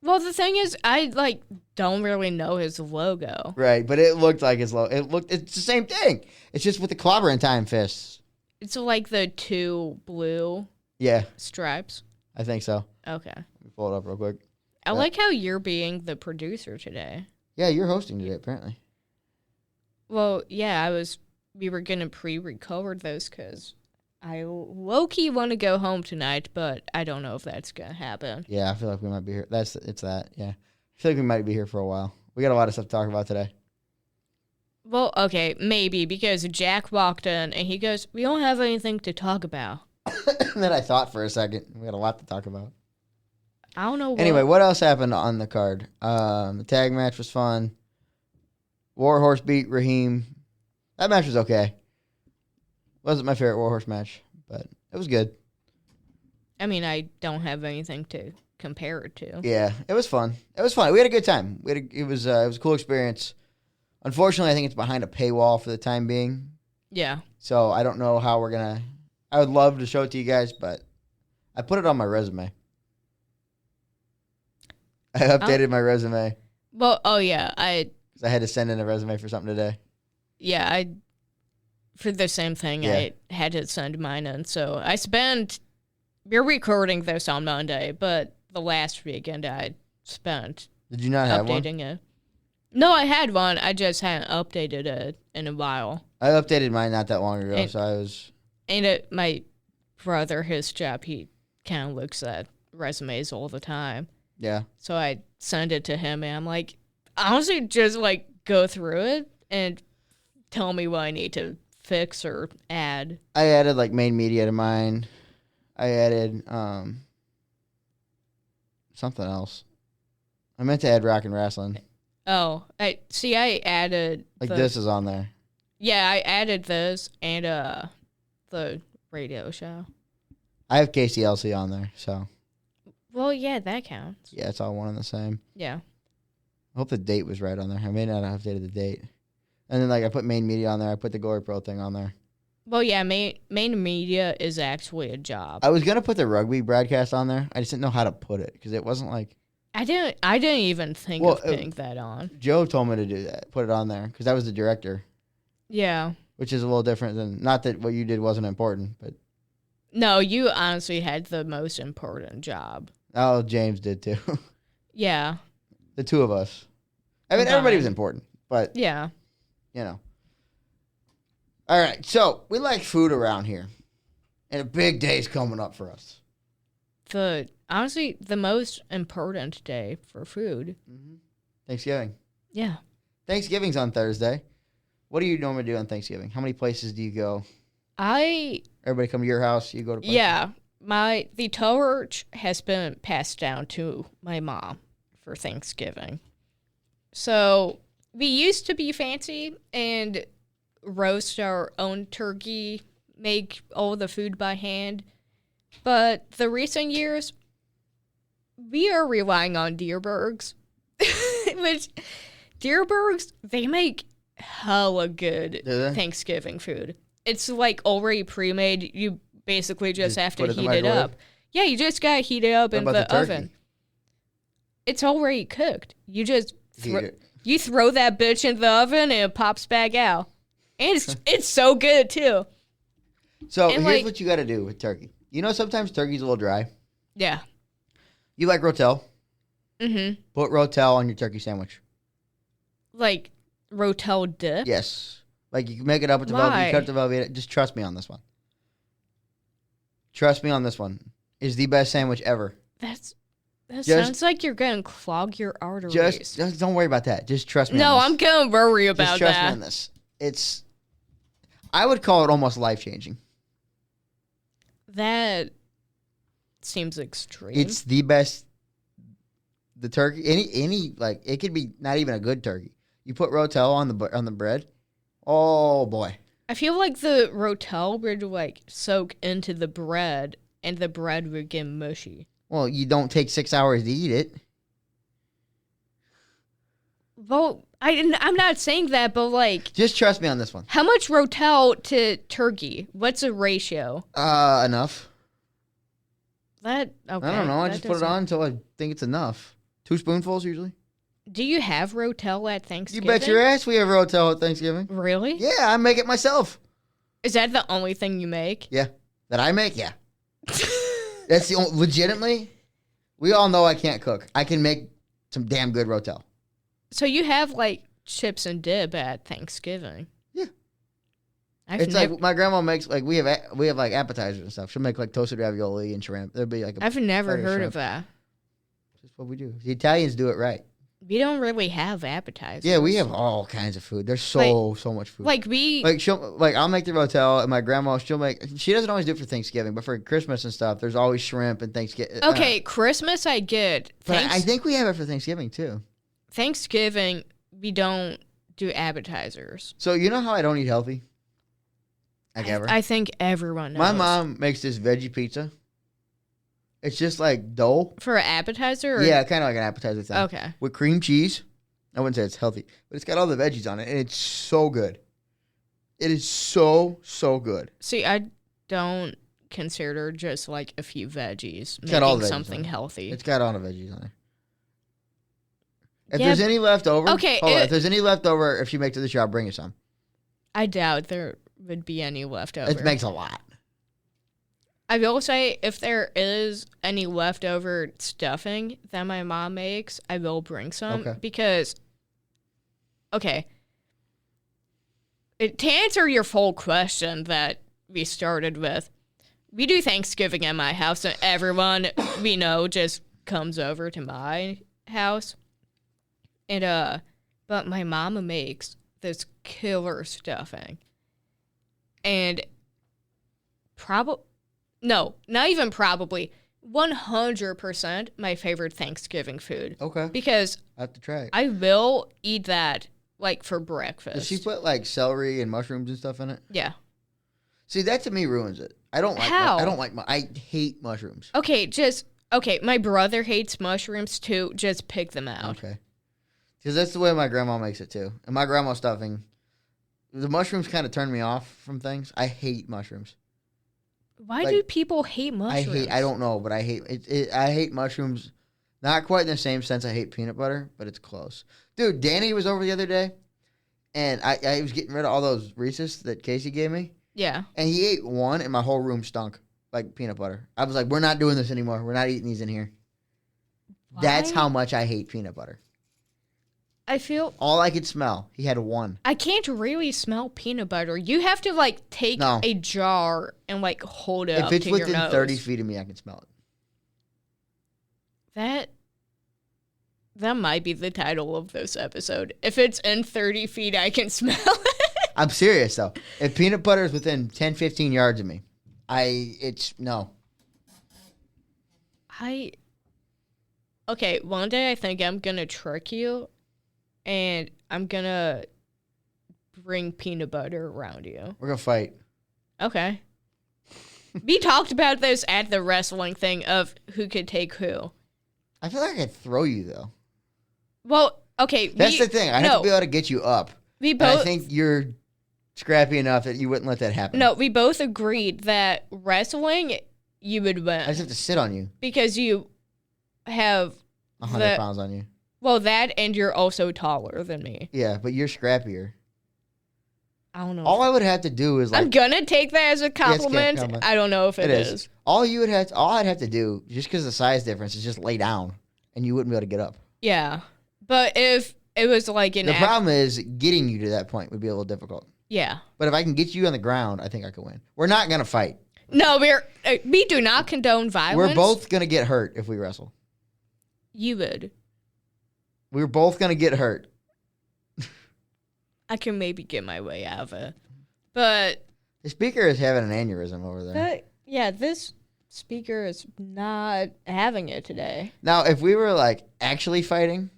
Well, the thing is, I, don't really know his logo. Right, but it looked like his logo. It's the same thing. It's just with the clobbering time fists. It's like the two blue stripes. I think so. Okay. Let me pull it up real quick. I like how you're being the producer today. Yeah, you're hosting today, apparently. Well, yeah, we were going to pre-record those because I low-key want to go home tonight, but I don't know if that's going to happen. Yeah, I feel like we might be here. It's that, yeah. I feel like we might be here for a while. We got a lot of stuff to talk about today. Well, okay, maybe, because Jack walked in and he goes, we don't have anything to talk about. And then I thought for a second. We got a lot to talk about. I don't know what. Anyway, what else happened on the card? The tag match was fun. Warhorse beat Raheem. That match was okay. Wasn't my favorite Warhorse match, but it was good. I mean, I don't have anything to compare it to. Yeah, it was fun. We had a good time. It was a cool experience. Unfortunately, I think it's behind a paywall for the time being. Yeah. So I don't know how we're gonna. I would love to show it to you guys, but I put it on my resume. I updated my resume. Well, oh yeah, I had to send in a resume for something today. Yeah, for the same thing, I had to send mine in. So we're recording this on Monday, but the last weekend I spent Did you not have updating it. No, I had one. I just hadn't updated it in a while. I updated mine not that long ago, so I was... And my brother, his job, he kind of looks at resumes all the time. Yeah. So I send it to him, and I'm like, honestly, just, go through it and tell me what I need to fix or add. I added, main media to mine. I added something else. I meant to add rock and wrestling. Oh, I added... this is on there. Yeah, I added this and the radio show. I have KCLC on there, so... Well, yeah, that counts. Yeah, it's all one and the same. Yeah. I hope the date was right on there. I may not have updated the date. And then, I put main media on there. I put the Glory Pro thing on there. Well, yeah, main media is actually a job. I was going to put the rugby broadcast on there. I just didn't know how to put it, because it wasn't I didn't even think of putting that on. Joe told me to do that, put it on there, because I was the director. Yeah. Which is a little different than, not that what you did wasn't important, but... No, you honestly had the most important job. Oh, James did too. Yeah. The two of us. I mean, everybody was important, but... Yeah. All right, so we like food around here, and a big day's coming up for us. Honestly, the most important day for food. Mm-hmm. Thanksgiving. Yeah. Thanksgiving's on Thursday. What do you normally do on Thanksgiving? How many places do you go? Everybody come to your house, you go to places? Yeah. The torch has been passed down to my mom for Thanksgiving. So we used to be fancy and roast our own turkey, make all the food by hand. But the recent years, we are relying on Dierbergs. Which, Dierbergs, they make hella good Thanksgiving food. It's already pre-made. You basically just have to heat it up. Yeah, you just gotta heat it up in the oven. It's already cooked. You just you throw that bitch in the oven and it pops back out. And it's so good, too. So and here's what you got to do with turkey. You know, sometimes turkey's a little dry. Yeah. You like Rotel? Mm-hmm. Put Rotel on your turkey sandwich. Like Rotel dip? Yes. Like you can make it up with the Why? You cut the Velveeta. Just trust me on this one. Trust me on this one. Is the best sandwich ever. That sounds like you're going to clog your arteries. Just don't worry about that. Just trust me on No, this. I'm going to worry about Just trust that. me on this. I would call it almost life-changing. That seems extreme. It's the best. The turkey, any like it could be not even a good turkey. You put Rotel on the bread. Oh boy! I feel like the Rotel would like soak into the bread, and the bread would get mushy. Well, you don't take 6 hours to eat it. Well, I'm not saying that, but like, Just trust me on this one. how much Rotel to turkey? What's the ratio? Enough. Okay. I don't know. I just put it on until I think it's enough. 2 spoonfuls usually. Do you have Rotel at You Thanksgiving? bet your ass we have Rotel at Thanksgiving. Really? Yeah, I make it myself. Is that the only thing you make? Yeah, that I make. Yeah, that's the only. Legitimately, we all know I can't cook. I can make some damn good Rotel. So you have like chips and dip at Thanksgiving? Yeah. I've Like my grandma makes like we have like appetizers and stuff. She'll make like toasted ravioli and shrimp. There'll be like I've never fire heard shrimp. of that. That's what we do. The Italians do it right. We don't really have appetizers. Yeah, we have all kinds of food. There's so much food. Like I'll make the Rotel, and my grandma she doesn't always do it for Thanksgiving, but for Christmas and stuff, there's always shrimp and Thanksgiving. Okay, Christmas I get. But I think we have it for Thanksgiving too. Thanksgiving we don't do appetizers. So you know how I don't eat healthy? Like ever. I think everyone knows. My mom makes this veggie pizza. It's just like dough. For an appetizer? Or? Yeah, kind of like an appetizer thing. Okay. With cream cheese. I wouldn't say it's healthy, but it's got all the veggies on it, and it's so good. It is so good. See, I don't consider just like a few veggies It's got all making the veggies something on it. healthy. It's got all the veggies on it. If Yeah, there's any left over, okay, if there's any left over, if she makes it this year, I'll bring you some. I doubt there would be any left over. It makes a lot. I will say, if there is any leftover stuffing that my mom makes, I will bring some. Okay. Because, to answer your full question that we started with, we do Thanksgiving at my house, and everyone we know just comes over to my house. And, but my mama makes this killer stuffing. And no, not even probably. 100% my favorite Thanksgiving food. Okay. Because I have to try it. I will eat that like for breakfast. Does she put like celery and mushrooms and stuff in it? Yeah. See, that to me ruins it. I don't like. How? I hate mushrooms. Okay, my brother hates mushrooms too. Just pick them out. Okay. Because that's the way my grandma makes it too. And my grandma's stuffing, the mushrooms kind of turn me off from things. I hate mushrooms. Why do people hate mushrooms? I don't know, but I hate it. I hate mushrooms. Not quite in the same sense I hate peanut butter, but it's close. Dude, Danny was over the other day, and I was getting rid of all those Reese's that Casey gave me. Yeah. And he ate one, and my whole room stunk like peanut butter. I was like, we're not doing this anymore. We're not eating these in here. Why? That's how much I hate peanut butter. I feel All I could smell. He had one. I can't really smell peanut butter. You have to like take a jar and like hold it If up it's to your within nose. 30 feet of me, I can smell it. That might be the title of this episode. If it's in 30 feet, I can smell it. I'm serious, though. If peanut butter is within 10, 15 yards of me, no. Okay, one day I think I'm going to trick you, and I'm going to bring peanut butter around you. We're going to fight. Okay. We talked about this at the wrestling thing of who could take who. I feel like I could throw you, though. Well, okay. That's the thing. I have to be able to get you up. And I think you're scrappy enough that you wouldn't let that happen. No, we both agreed that wrapling, you would win. I just have to sit on you. Because you have 100 pounds on you. Well, that and you're also taller than me. Yeah, but you're scrappier. I don't know. All I would have to do is like. I'm gonna take that as a compliment. compliment. I don't know if it is. All I'd have to do, just because of the size difference, is just lay down, and you wouldn't be able to get up. Yeah, but if it was like the problem is getting you to that point would be a little difficult. Yeah, but if I can get you on the ground, I think I could win. We're not gonna fight. No, we do not condone violence. We're both gonna get hurt if we wrestle. You would. We're both gonna get hurt. I can maybe get my way out of it. But the speaker is having an aneurysm over there. This speaker is not having it today. Now, if we were like actually fighting.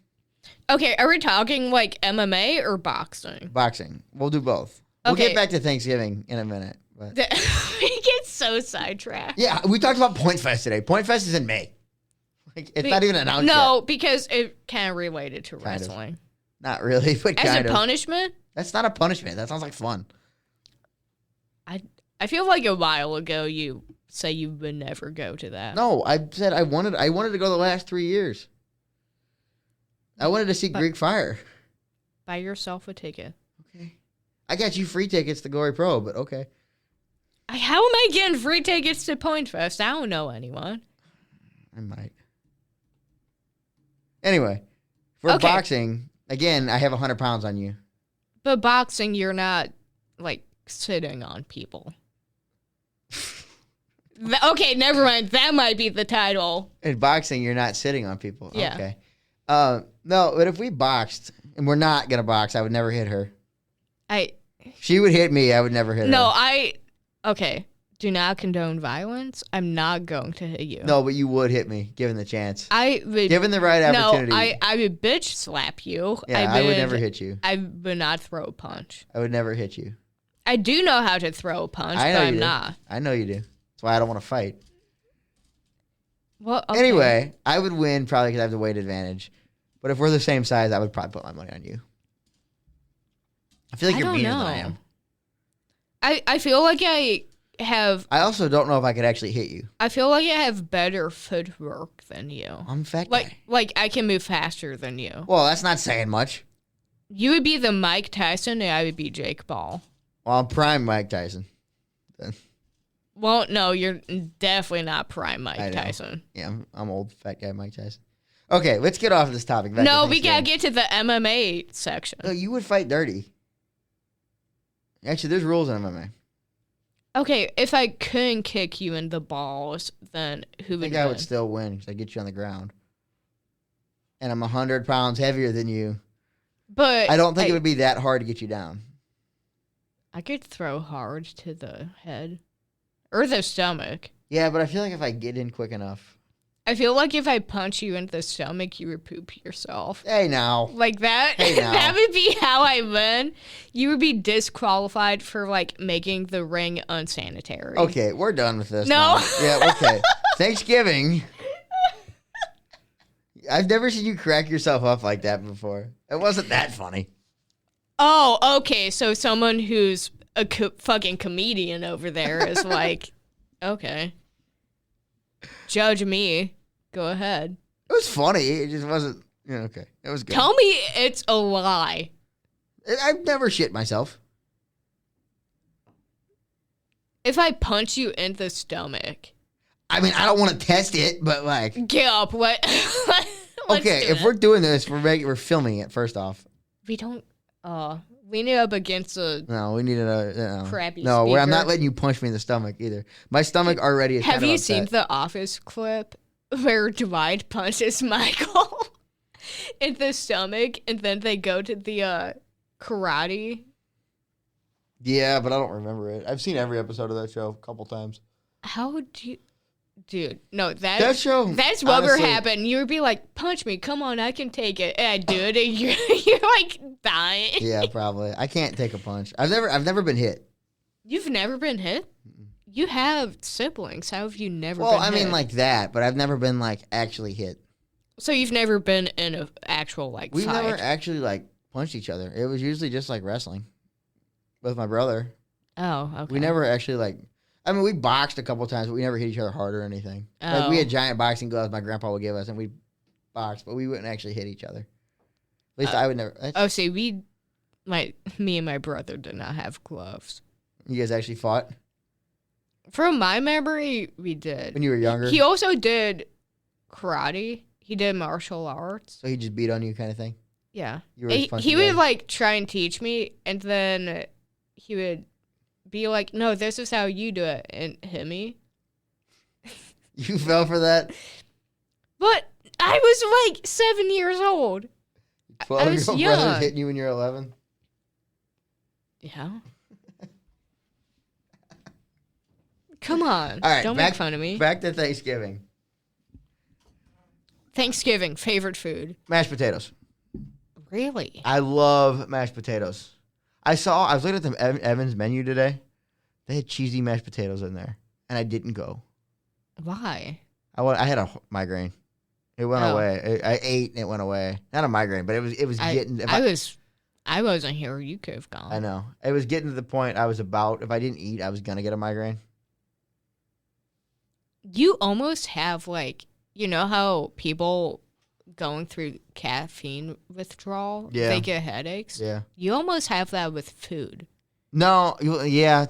Okay, are we talking like MMA or boxing? Boxing. We'll do both. We'll get back to Thanksgiving in a minute. But. We get so sidetracked. Yeah, we talked about Point Fest today. Point Fest is in May. Like, it's not even announced yet. No, because it kind of related to wrestling. Not really, but kind of. As a punishment? That's not a punishment. That sounds like fun. I feel like a while ago you say you would never go to that. No, I said I wanted to go the last 3 years. I wanted to see Greek Fire. Buy yourself a ticket. Okay. I got you free tickets to Glory Pro, but okay. How am I getting free tickets to Point Fest? I don't know anyone. I might. Anyway, for boxing, again, I have 100 pounds on you. But boxing, you're not, like, sitting on people. Okay, never mind. That might be the title. In boxing, you're not sitting on people. Yeah. Okay. No, but if we boxed, and we're not going to box, I would never hit her. She would hit me, I would never hit her. Okay. Do not condone violence. I'm not going to hit you. No, but you would hit me, given the chance. Given the right opportunity. No, I would bitch slap you. Yeah, I would never hit you. I would not throw a punch. I would never hit you. I do know how to throw a punch, but I'm not. I know you do. That's why I don't want to fight. Well, okay. Anyway, I would win probably because I have the weight advantage. But if we're the same size, I would probably put my money on you. I feel like you're meaner than I am. I feel like I also don't know if I could actually hit you. I feel like I have better footwork than you. I'm a fat guy. Like I can move faster than you. Well, that's not saying much. You would be the Mike Tyson and I would be Jake Paul. Well, I'm prime Mike Tyson. Well, no, you're definitely not prime Mike Tyson. Yeah, I'm old fat guy Mike Tyson. Okay, let's get off this topic. No, we gotta get to the MMA section. No, you would fight dirty. Actually, there's rules in MMA. Okay, if I couldn't kick you in the balls, then who would win? I think I would still win because I get you on the ground. And I'm 100 pounds heavier than you. But I don't think it would be that hard to get you down. I could throw hard to the head. Or the stomach. Yeah, but I feel like if I get in quick enough. I feel like if I punch you in the stomach, you would poop yourself. Hey, now. Like that? Hey, now. That would be how I win. You would be disqualified for, like, making the ring unsanitary. Okay, we're done with this. No. Now. Yeah, okay. Thanksgiving. I've never seen you crack yourself up like that before. It wasn't that funny. Oh, okay. So someone who's a fucking comedian over there is like, okay. Judge me. Go ahead. It was funny. It just wasn't, okay. It was good. Tell me it's a lie. I've never shit myself. If I punch you in the stomach. I mean, I don't want to test it, but like. Get up. What? Okay, if we're doing this, we're filming it first off. We don't. Lean it up against a. No, we need a crappy. No, speaker. I'm not letting you punch me in the stomach either. My stomach already is. Have you upset. seen the Office clip where Dwight punches Michael in the stomach, and then they go to the karate? Yeah, but I don't remember it. I've seen every episode of that show a couple times. How would you? Dude, no, that show. That's what would happen. You would be like, punch me, come on, I can take it. And I do it, and you're like dying. Yeah, probably. I can't take a punch. I've never been hit. You've never been hit? You have siblings. How have you never been hit? Well, I mean like that, but I've never been like actually hit. So you've never been in an actual like We've fight? Never actually like punched each other. It was usually just like wrestling with my brother. Oh, okay. We never actually like. I mean, we boxed a couple times, but we never hit each other hard or anything. Oh. Like, we had giant boxing gloves my grandpa would give us, and we boxed, but we wouldn't actually hit each other. At least I would never. See, Me and my brother did not have gloves. You guys actually fought? From my memory, we did. When you were younger? He also did karate. He did martial arts. So he just beat on you kind of thing? Yeah. You were He would, like, try and teach me, and then he would be like, no, this is how you do it, and hit me. You fell for that? But I was, like, 7 years old. 12-year-old brother's hitting you when you're 11? Yeah. Come on. All right, Don't make fun of me. Back to Thanksgiving. Thanksgiving, favorite food. Mashed potatoes. Really? I love mashed potatoes. I was looking at the Evan's menu today. They had cheesy mashed potatoes in there, and I didn't go. Why? I had a migraine. It went away. I ate and it went away. Not a migraine, but it was getting. I wasn't here. You could have gone. I know. It was getting to the point I was about. If I didn't eat, I was gonna get a migraine. You almost have, like, you know how people going through caffeine withdrawal, they get headaches? Yeah. You almost have that with food. No, yeah,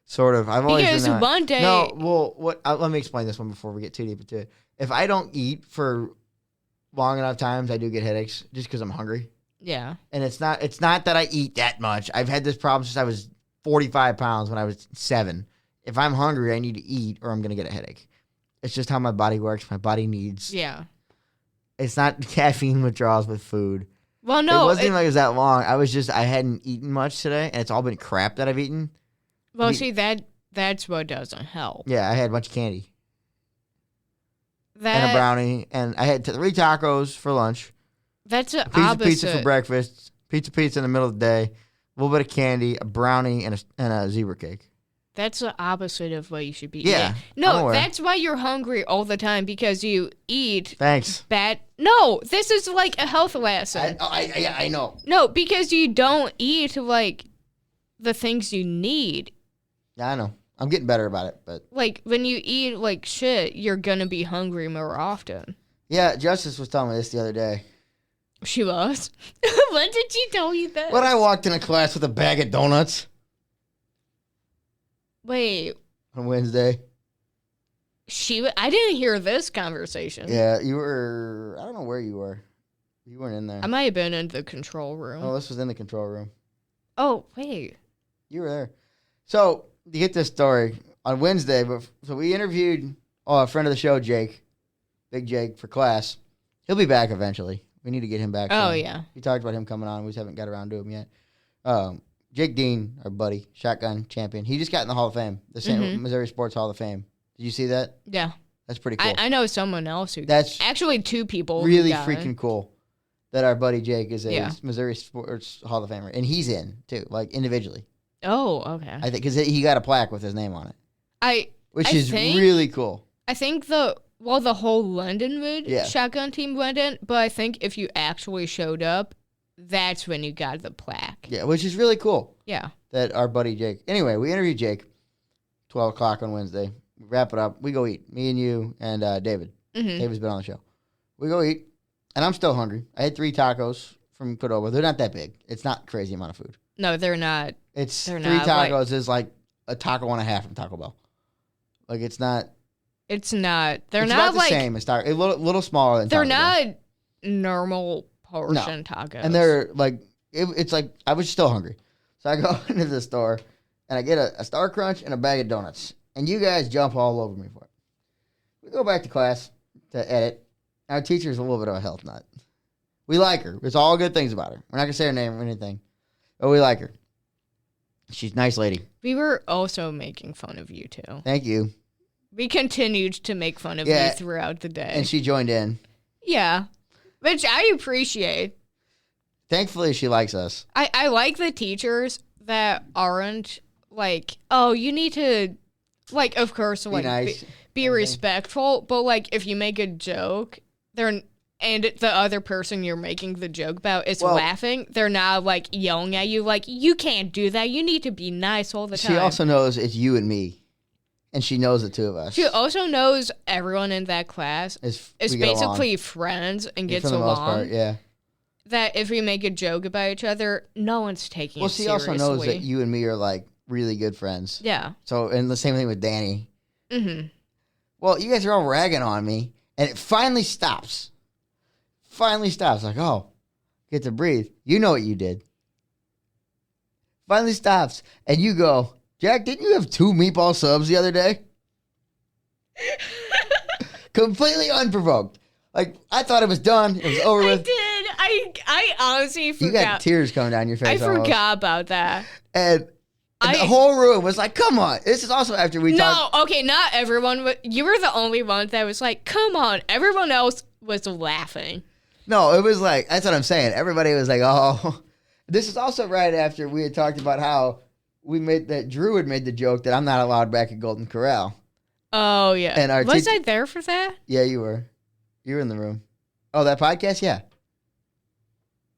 sort of. I've always because been that. One day. No, well, let me explain this one before we get too deep into it. If I don't eat for long enough times, I do get headaches just because I'm hungry. Yeah. And it's not that I eat that much. I've had this problem since I was 45 pounds when I was 7. If I'm hungry, I need to eat or I'm going to get a headache. It's just how my body works. My body needs. Yeah. It's not caffeine withdrawals with food. Well, no. It wasn't even like it was that long. I hadn't eaten much today, and it's all been crap that I've eaten. Well, see, that's what doesn't help. Yeah, I had a bunch of candy. And a brownie, and I had 3 tacos for lunch. That's the opposite. Pizza for breakfast. Pizza in the middle of the day. A little bit of candy, a brownie, and a zebra cake. That's the opposite of what you should be eating. No, that's why you're hungry all the time, because you eat Thanks. bad. No, this is like a health lesson. I know. No, because you don't eat, like, the things you need. Yeah, I know. I'm getting better about it, but... Like, when you eat, like, shit, you're gonna be hungry more often. Yeah, Justice was telling me this the other day. She was? When did she tell you that? When I walked into class with a bag of donuts. Wait. On Wednesday. I didn't hear this conversation. Yeah, you were... I don't know where you were. You weren't in there. I might have been in the control room. Oh, this was in the control room. Oh, wait. You were there. So, to get this story, on Wednesday, so we interviewed a friend of the show, Jake. Big Jake, for class. He'll be back eventually. We need to get him back. Oh, yeah. We talked about him coming on. We just haven't got around to him yet. Jake Dean, our buddy, shotgun champion. He just got in the Hall of Fame, the Missouri Sports Hall of Fame. Did you see that? Yeah. That's pretty cool. I know someone else who... That's actually 2 people. Really freaking cool that our buddy Jake is a Missouri Sports Hall of Famer. And he's in, too, like, individually. Oh, okay. I think because he got a plaque with his name on it. Which is really cool. I think the whole Londonwood shotgun team went in, but I think if you actually showed up, that's when you got the plaque. Yeah, which is really cool. Yeah. That our buddy Jake. Anyway, we interviewed Jake, 12 o'clock on Wednesday. We wrap it up. We go eat. Me and you and David. Mm-hmm. David's been on the show. We go eat, and I'm still hungry. I had 3 tacos from Cordova. They're not that big. It's not crazy amount of food. No, they're not. It's 3 tacos is like a taco and a half from Taco Bell. Like, it's not. It's not. They're it's not about the same as Taco. A little smaller than Taco Bell. They're not normal portion tacos. And they're like, it's like, I was still hungry. So I go into the store, and I get a Star Crunch and a bag of donuts. And you guys jump all over me for it. We go back to class to edit. Our teacher's a little bit of a health nut. We like her. There's all good things about her. We're not going to say her name or anything. But we like her. She's a nice lady. We were also making fun of you, too. Thank you. We continued to make fun of you throughout the day. And she joined in. Yeah. Which I appreciate. Thankfully, she likes us. I like the teachers that aren't like, oh, you need to, like, of course, like, be nice. Be respectful. But, like, if you make a joke, and the other person you're making the joke about is laughing, they're not, like, yelling at you, like, you can't do that. You need to be nice all the time. She also knows it's you and me. And she knows the 2 of us. She also knows everyone in that class is basically friends and gets along. For the most part, yeah. that if we make a joke about each other, no one's taking it seriously. Well, she also knows that you and me are like really good friends. Yeah. So, and the same thing with Danny. Mm-hmm. Well, you guys are all ragging on me, and it finally stops. Like, oh, get to breathe. You know what you did. Finally stops, and you go, Jack, didn't you have 2 meatball subs the other day? Completely unprovoked. Like, I thought it was done. It was over with. I did. I honestly forgot. You got tears coming down your face. I forgot about that. And the whole room was like, come on. This is also after we talked. No, okay, not everyone. You were the only one that was like, come on. Everyone else was laughing. No, it was like, that's what I'm saying. Everybody was like, oh. This is also right after we had talked about how Drew had made the joke that I'm not allowed back at Golden Corral. Oh, yeah. And was I there for that? Yeah, you were. You were in the room. Oh, that podcast? Yeah.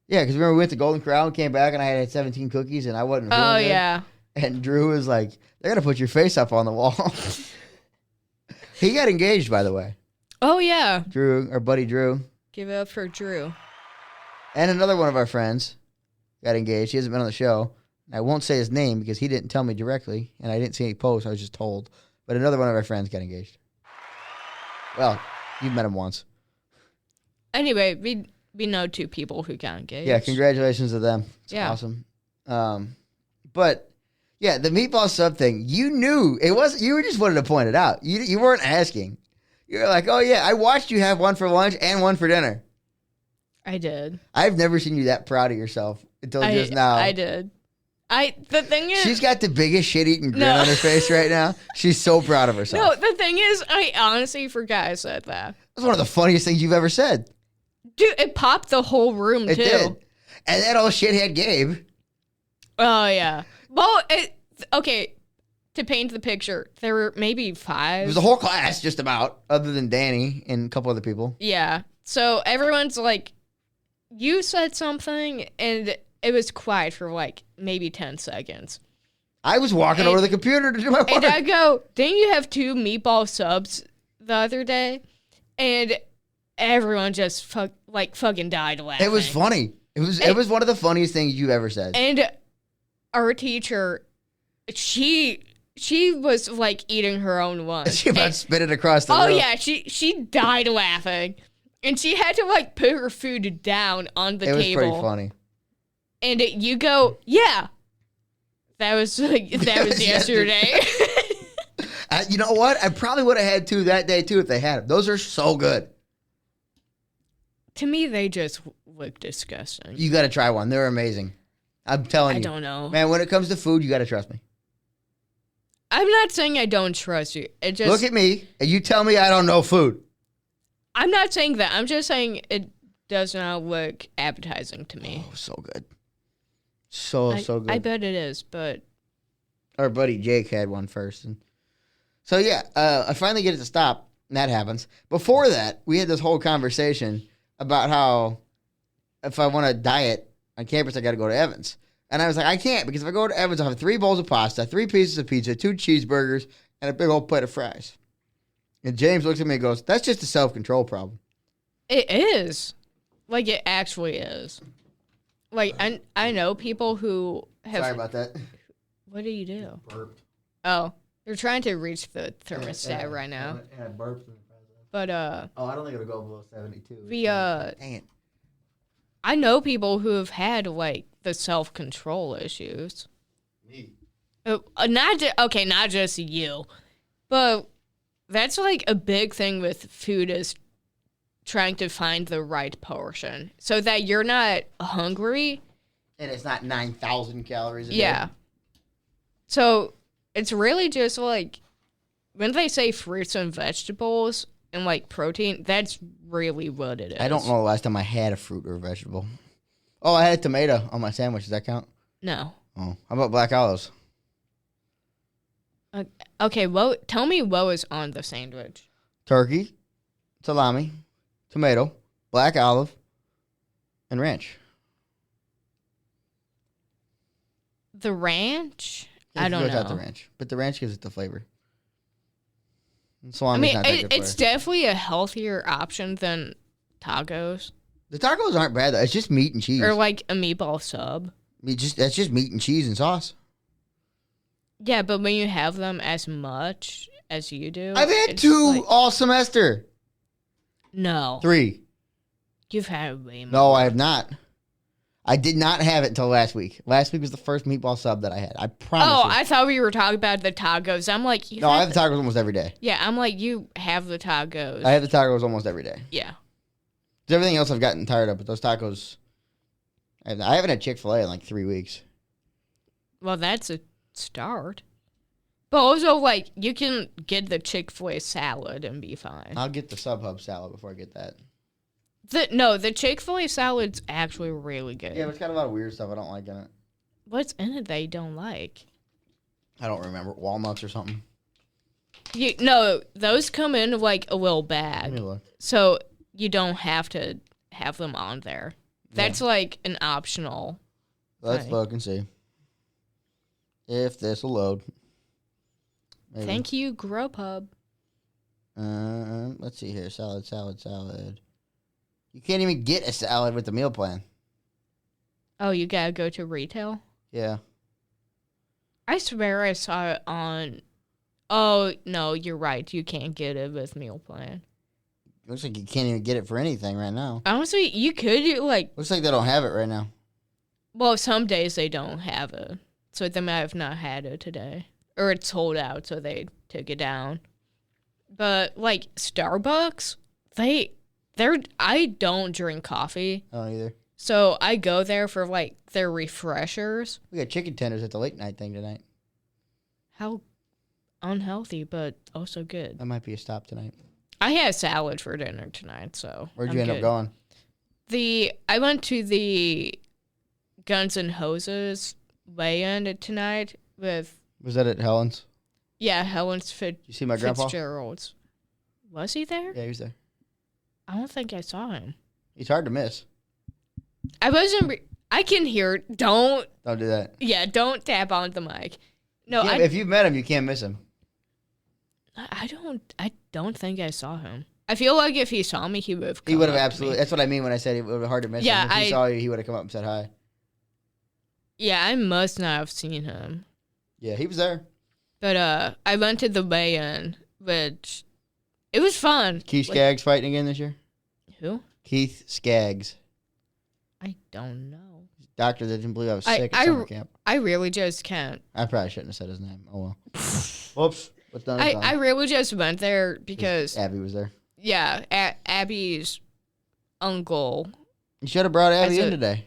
Yeah, because remember we went to Golden Corral and came back and I had 17 cookies and I wasn't feeling good. Yeah. And Drew was like, they're going to put your face up on the wall. He got engaged, by the way. Oh, yeah. Drew, our buddy Drew. Give it up for Drew. And another one of our friends got engaged. He hasn't been on the show. I won't say his name because he didn't tell me directly, and I didn't see any posts. I was just told. But another one of our friends got engaged. Well, you've met him once. Anyway, we know 2 people who got engaged. Yeah, congratulations to them. It's awesome. But yeah, the meatball sub thing, you knew it was. You just wanted to point it out. You weren't asking. You were like, oh yeah, I watched you have one for lunch and one for dinner. I did. I've never seen you that proud of yourself until just now. I did. The thing is, she's got the biggest shit-eating grin on her face right now. She's so proud of herself. No, the thing is, I honestly forgot I said that. That's one of the funniest things you've ever said. Dude, it popped the whole room, too. It did. And that old shithead Gabe. Oh, yeah. Well, okay, to paint the picture, there were maybe 5. It was the whole class, just about, other than Danny and a couple other people. Yeah. So everyone's like, you said something, and it was quiet for like maybe 10 seconds. I was walking over to the computer to do my work. And I go, didn't you have 2 meatball subs the other day? And everyone just fucking died laughing. It was funny. It was one of the funniest things you've ever said. And our teacher, she was like eating her own lunch. She about spit it across the room. Oh yeah, she died laughing. And she had to like put her food down on the table. It was pretty funny. And you go, yeah. That was yesterday. You know what? I probably would have had 2 that day too if they had them. Those are so good. To me, they just look disgusting. You got to try one. They're amazing. I'm telling you. I don't know. Man, when it comes to food, you got to trust me. I'm not saying I don't trust you. It just look at me and you tell me I don't know food. I'm not saying that. I'm just saying it does not look appetizing to me. Oh, so good. So good. I bet it is, but our buddy Jake had one first. And so, yeah, I finally get it to stop, and that happens. Before that, we had this whole conversation about how if I want to diet on campus, I got to go to Evans. And I was like, I can't, because if I go to Evans, I'll have 3 bowls of pasta, 3 pieces of pizza, 2 cheeseburgers, and a big old plate of fries. And James looks at me and goes, that's just a self-control problem. It is. Like, it actually is. Like, I know people who have... Sorry about that. What do you do? Burped. Oh, they're trying to reach the thermostat right now. And I burped. But, oh, I don't think it'll go below 72. Dang it. I know people who have had, like, the self-control issues. Me? Not just you. But that's, like, a big thing with food is trying to find the right portion so that you're not hungry. And it's not 9,000 calories a day. Yeah. So it's really just like when they say fruits and vegetables and like protein, that's really what it is. I don't know the last time I had a fruit or a vegetable. Oh, I had a tomato on my sandwich. Does that count? No. Oh, how about black olives? Okay, tell me what was on the sandwich. Turkey, salami, tomato, black olive, and ranch. The ranch? I don't know. Without the ranch, but the ranch gives it the flavor. And salami's not that good it's definitely a healthier option than tacos. The tacos aren't bad though. It's just meat and cheese. Or like a meatball sub. That's just meat and cheese and sauce. Yeah, but when you have them as much as you do, I've had 2 all semester. No. 3. You've had way more. No, I have not. I did not have it until last week. Last week was the first meatball sub that I had. I promise you. I thought we were talking about the tacos. I'm like, no, I have the tacos almost every day. Yeah, I'm like, you have the tacos. I have the tacos almost every day. Yeah. Everything else I've gotten tired of, but those tacos, I haven't had Chick-fil-A in like 3 weeks. Well, that's a start. But also, like, you can get the Chick-fil-A salad and be fine. I'll get the Sub-Hub salad before I get that. The Chick-fil-A salad's actually really good. Yeah, but it's got a lot of weird stuff I don't like in it. What's in it that you don't like? I don't remember. Walnuts or something. No, those come in like a little bag. Let me look. So you don't have to have them on there. That's like an optional. Let's thing. look and see if this will load. Maybe. Thank you, Grubhub. Let's see here. Salad. You can't even get a salad with the meal plan. Oh, you gotta go to retail? Yeah. I swear I saw it on... Oh, no, you're right. You can't get it with meal plan. Looks like you can't even get it for anything right now. Honestly, you could, like... Looks like they don't have it right now. Well, some days they don't have it. So they might have not had it today. Or it's sold out, so they took it down. But, like, Starbucks, I don't drink coffee. I don't either. So I go there for, like, their refreshers. We got chicken tenders at the late night thing tonight. How unhealthy, but also good. That might be a stop tonight. I had salad for dinner tonight, so Where'd you end up going? I went to the Guns N' Hoses weigh-in tonight with... Was that at Helen's? Yeah, Helen's Did you see my grandpa? Fitzgerald's. Was he there? Yeah, he was there. I don't think I saw him. He's hard to miss. I wasn't... I can hear... Don't do that. Yeah, don't tap on the mic. No, if you've met him, you can't miss him. I don't think I saw him. I feel like if he saw me, he would have come. He would have up to absolutely. me. That's what I mean when I said it would be hard to miss Yeah, him. If he saw you, he would have come up and said hi. Yeah, I must not have seen him. Yeah, he was there. But I went to the weigh-in, which it was fun. Keith Skaggs fighting again this year? Who? Keith Skaggs. I don't know. Doctor that didn't believe I was sick at summer camp. I really just can't. I probably shouldn't have said his name. Oh, well. Whoops. What's done is done. I really just went there because... Abby was there. Yeah, Abby's uncle. You should have brought Abby in today.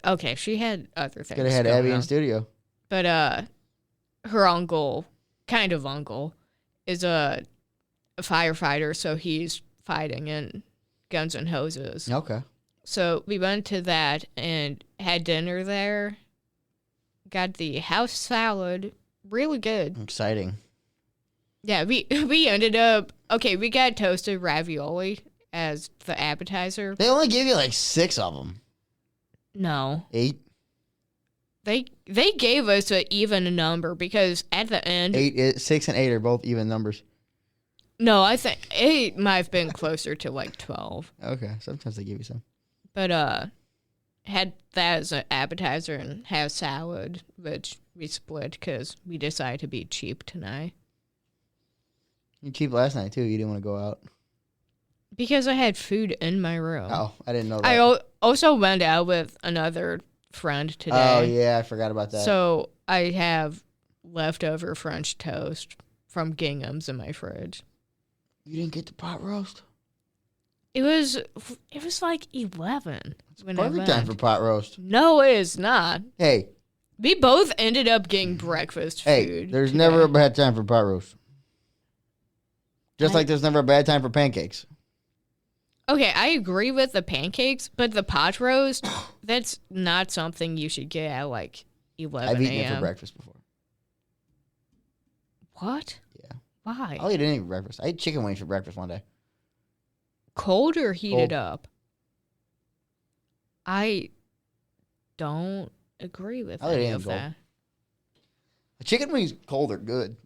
Okay, she had other things. Could have had Abby in studio. But her uncle, kind of uncle, is a firefighter, so he's fighting in Guns N' Hoses. Okay. So we went to that and had dinner there. Got the house salad. Really good. Exciting. Yeah, we ended up... Okay, we got toasted ravioli as the appetizer. They only gave you like 6 of them. No. 8? They gave us an even number because at the end... 6 and 8 are both even numbers. No, I think 8 might have been closer to like 12. Okay, sometimes they give you some. But had that as an appetizer and have salad, which we split because we decided to be cheap tonight. You cheap last night too. You didn't want to go out. Because I had food in my room. Oh, I didn't know that. I also went out with another friend today. Oh, yeah, I forgot about that. So I have leftover French toast from Gingham's in my fridge. You didn't get the pot roast? It was like 11. It's perfect time for pot roast. No, it is not. Hey. We both ended up getting breakfast food. Hey, there's never a bad time for pot roast. Just like there's never a bad time for pancakes. Okay, I agree with the pancakes, but the pot roast, that's not something you should get at like 11 I've a.m. eaten it for breakfast before. What? Yeah. Why? I'll eat anything for breakfast. I ate chicken wings for breakfast one day. Cold or heated Cold. up? I don't agree with I'll eat any anything of cold. that. The chicken wings cold are good.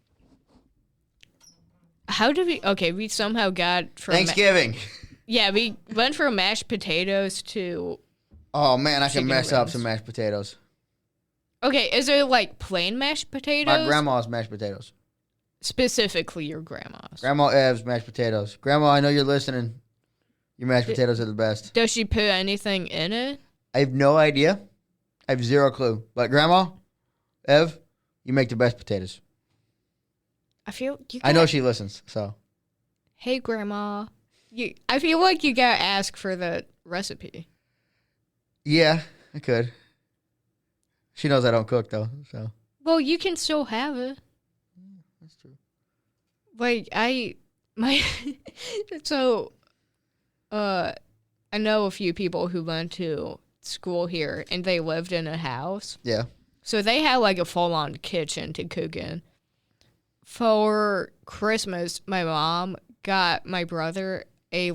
How did we... Okay, we somehow got... from Thanksgiving. Yeah, we went from mashed potatoes to... Oh, man, I can chicken mess up wings. some mashed potatoes. Okay, is it like plain mashed potatoes? My grandma's mashed potatoes. Specifically your grandma's. Grandma Ev's mashed potatoes. Grandma, I know you're listening. Your mashed potatoes are the best. Does she put anything in it? I have no idea. I have zero clue. But Grandma, Ev, you make the best potatoes. I know she listens, so. Hey, Grandma. I feel like you gotta ask for the recipe. Yeah, I could. She knows I don't cook, though, so. Well, you can still have it. That's true. Like, I know a few people who went to school here, and they lived in a house. Yeah. So they had, like, a full-on kitchen to cook in. For Christmas, my mom got my brother a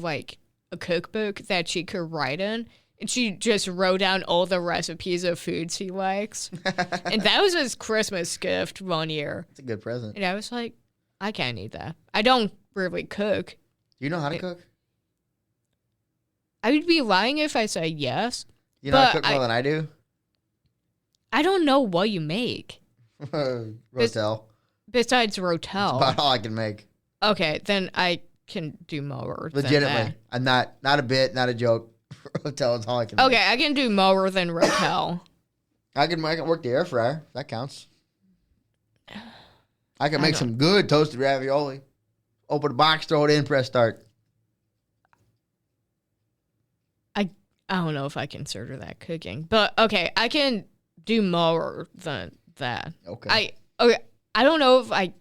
cookbook that she could write in, and she just wrote down all the recipes of foods he likes. And that was his Christmas gift one year. It's a good present. And I was like, I can't eat that. I don't really cook. Do you know how to cook? I would be lying if I said yes. You know how to cook more than I do? I don't know what you make. Rotel. Besides That's rotel. about all I can make. Okay, then I can do more Legitimately. than I'm not a bit, not a joke. Rotel is all I can that. make. Okay, I can do more than rotel. I can work the air fryer. That counts. I can make some good toasted ravioli. Open the box, throw it in, press start. I don't know if I consider that cooking. But, okay, I can do more than that. Okay. I don't know if I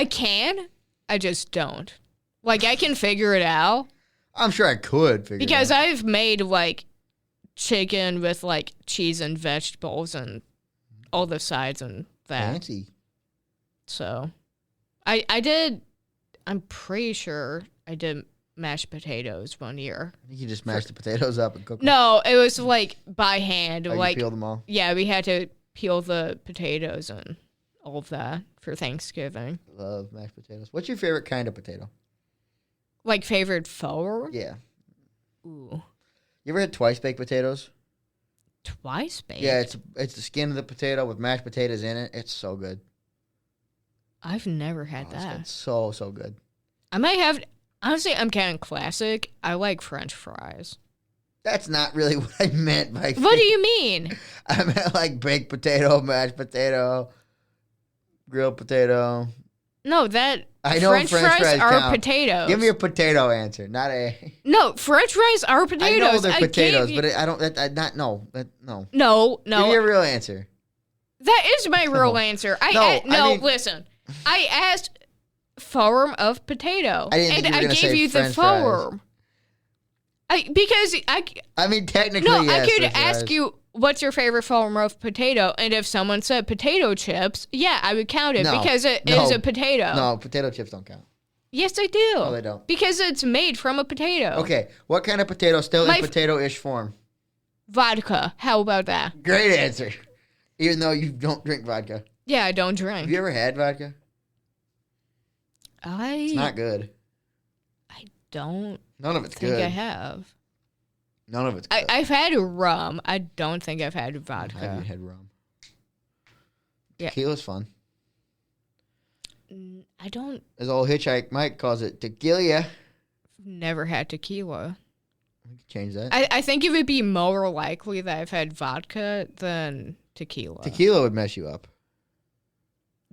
can. I just don't. Like, I can figure it out. I'm sure I could figure Because it out. I've made, like, chicken with, like, cheese and vegetables and all the sides and that. Fancy. So, I'm pretty sure I did mashed potatoes one year. I think you just mash the potatoes up and cook them. No, it was, like, by hand. Oh, like, you peel them all? Yeah, we had to peel the potatoes and all of that for Thanksgiving. Love mashed potatoes. What's your favorite kind of potato? Like, favorite forward? Yeah. Ooh. You ever had twice baked potatoes? Twice baked? Yeah, it's the skin of the potato with mashed potatoes in it. It's so good. I've never had that. It's so good. I might have... Honestly, I'm kind of classic. I like French fries. That's not really what I meant by... What do you mean? I meant like baked potato, mashed potato, grilled potato. No, that... I know French fries are count. potatoes. Give me a potato answer, not a... No, French fries are potatoes. I know they're potatoes, but I don't... No. No. Give me a real answer. That is my real answer. Listen. I asked form of potato. I gave you the French form. Because I mean, technically, no, yes, I could French ask fries. you what's your favorite form of potato, and if someone said potato chips, yeah, I would count it because it is a potato. No, potato chips don't count. Yes, they do. No, they don't. Because it's made from a potato. Okay, what kind of potato still in potato-ish form? Vodka. How about that? Great answer. Even though you don't drink vodka. Yeah, I don't drink. Have you ever had vodka? It's not good. I don't. None of it's think good. I have. None of it's good. I've had rum. I don't think I've had vodka. Have you had rum? Yeah. Tequila's fun. I don't. As old Hitchhike Mike calls it, tequila. Never had tequila. We could change that. I think it would be more likely that I've had vodka than tequila. Tequila would mess you up.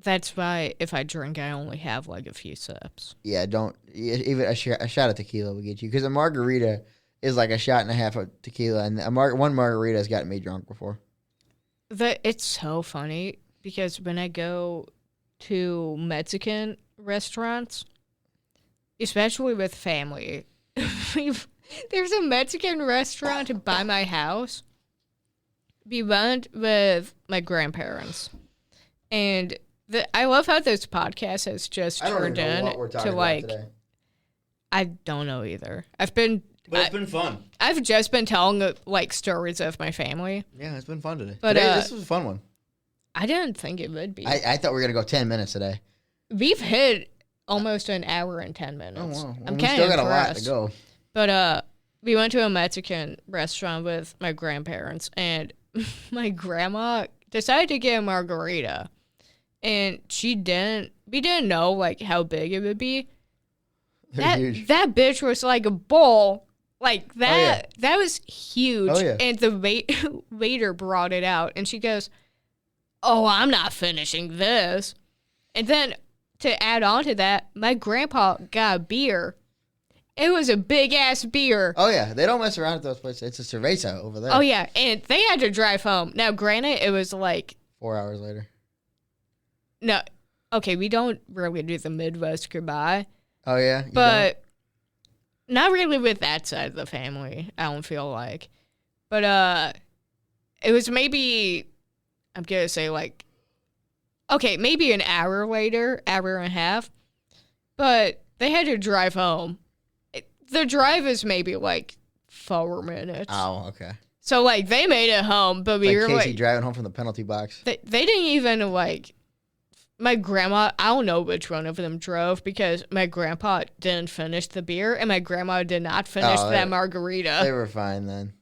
That's why if I drink, I only have like a few sips. Yeah, don't. Even a shot of tequila will get you. Because a margarita is like a shot and a half of tequila. And one margarita has gotten me drunk before. It's so funny because when I go to Mexican restaurants, especially with family, there's a Mexican restaurant by my house. We went with my grandparents. And I love how this podcast has just turned into like... I don't know either. But it's been fun. I've just been telling like stories of my family. Yeah, it's been fun today. But this was a fun one. I didn't think it would be. I thought we were going to go 10 minutes today. We've hit almost an hour and 10 minutes. Oh, wow. I'm we kind still of got a lot to impressed. go. But we went to a Mexican restaurant with my grandparents, and my grandma decided to get a margarita, and we didn't know like how big it would be. They're huge. That bitch was like a bowl. Like that, that was huge. Oh, yeah. And the waiter brought it out, and she goes, "Oh, I'm not finishing this." And then to add on to that, my grandpa got a beer. It was a big ass beer. Oh yeah, they don't mess around at those places. It's a cerveza over there. Oh yeah, and they had to drive home. Now, granted, it was like 4 hours later. no, okay, we don't really do the Midwest goodbye. Oh yeah, But not really with that side of the family, I don't feel like. But it was maybe, I'm going to say like, okay, maybe an hour later, hour and a half. But they had to drive home. The drive is maybe like 4 minutes. Oh, okay. So like they made it home, but we were Casey like driving home from the penalty box. they didn't even like. My grandma, I don't know which one of them drove because my grandpa didn't finish the beer and my grandma did not finish that margarita. They were fine then.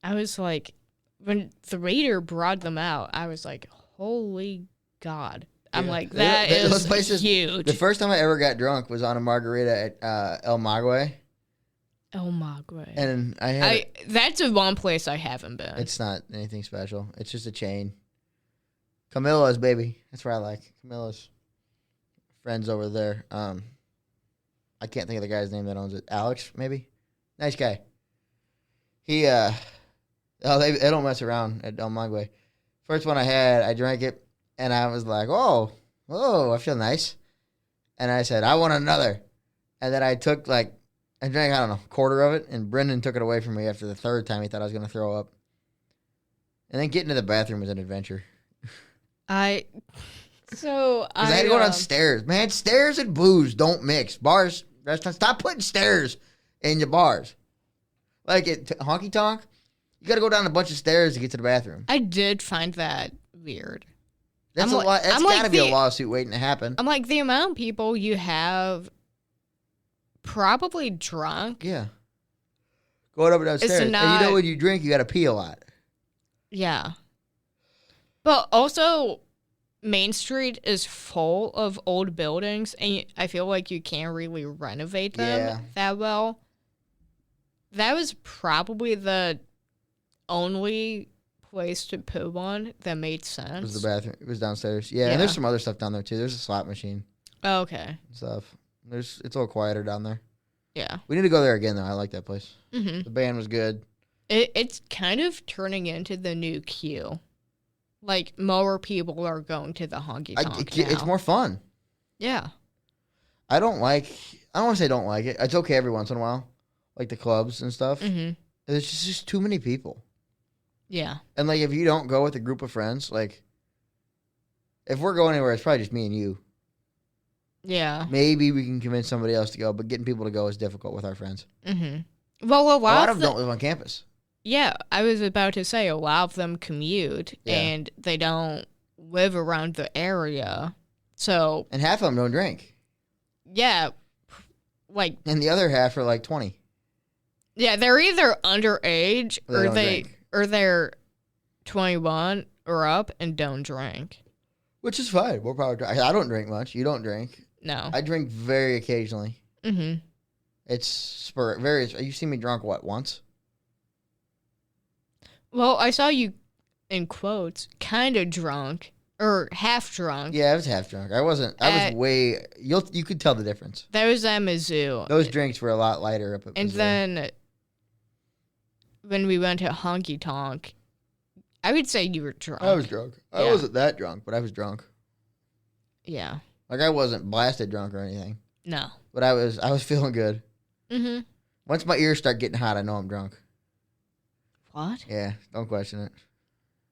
I was like, when the waiter brought them out, I was like, holy God. I'm like, that is those places, huge. The first time I ever got drunk was on a margarita at El Maguey. El Maguey. And I had that's the one place I haven't been. It's not anything special. It's just a chain. Camilla's, baby. That's where I like. Camilla's friends over there. I can't think of the guy's name that owns it. Alex, maybe? Nice guy. He, they don't mess around at El Maguey. First one I had, I drank it, and I was like, oh, I feel nice. And I said, I want another. And then I took, I drank, I don't know, a quarter of it, and Brendan took it away from me after the third time. He thought I was going to throw up. And then getting to the bathroom was an adventure. I had to go downstairs. Man, stairs and booze don't mix. Bars, restaurants, stop putting stairs in your bars. Like at Honky Tonk, you got to go down a bunch of stairs to get to the bathroom. I did find that weird. That's a lot. That's got to be a lawsuit waiting to happen. I'm like, the amount of people you have probably drunk. Yeah. Going up and downstairs. And you know when you drink, you got to pee a lot. Yeah. But also, Main Street is full of old buildings, and I feel like you can't really renovate them that well. That was probably the only place to put one that made sense. It was the bathroom. It was downstairs. Yeah, and there's some other stuff down there, too. There's a slot machine. Oh, okay. Stuff. It's a little quieter down there. Yeah. We need to go there again, though. I like that place. Mm-hmm. The band was good. It's kind of turning into the new Q. Like, more people are going to the honky tonk now. It's more fun. Yeah. I don't want to say don't like it. It's okay every once in a while. Like the clubs and stuff. Mm-hmm. There's just too many people. Yeah. And, if you don't go with a group of friends, if we're going anywhere, it's probably just me and you. Yeah. Maybe we can convince somebody else to go, but getting people to go is difficult with our friends. Mm-hmm. Well, a lot of them don't live on campus. Yeah, I was about to say a lot of them commute, and they don't live around the area. So. And half of them don't drink. Yeah. And the other half are 20. Yeah, they're either underage or they're 21 or up and don't drink. Which is fine. We'll probably drink. I don't drink much. You don't drink. No. I drink very occasionally. Mm-hmm. It's you see me drunk once? Well, I saw you, in quotes, kind of drunk or half drunk. Yeah, I was half drunk. I wasn't. I was way. You could tell the difference. That was at Mizzou. Those drinks were a lot lighter up at Mizzou. And then when we went to Honky Tonk, I would say you were drunk. I was drunk. I wasn't that drunk, but I was drunk. Yeah. I wasn't blasted drunk or anything. No. But I was feeling good. Mm-hmm. Once my ears start getting hot, I know I'm drunk. What? Yeah, don't question it.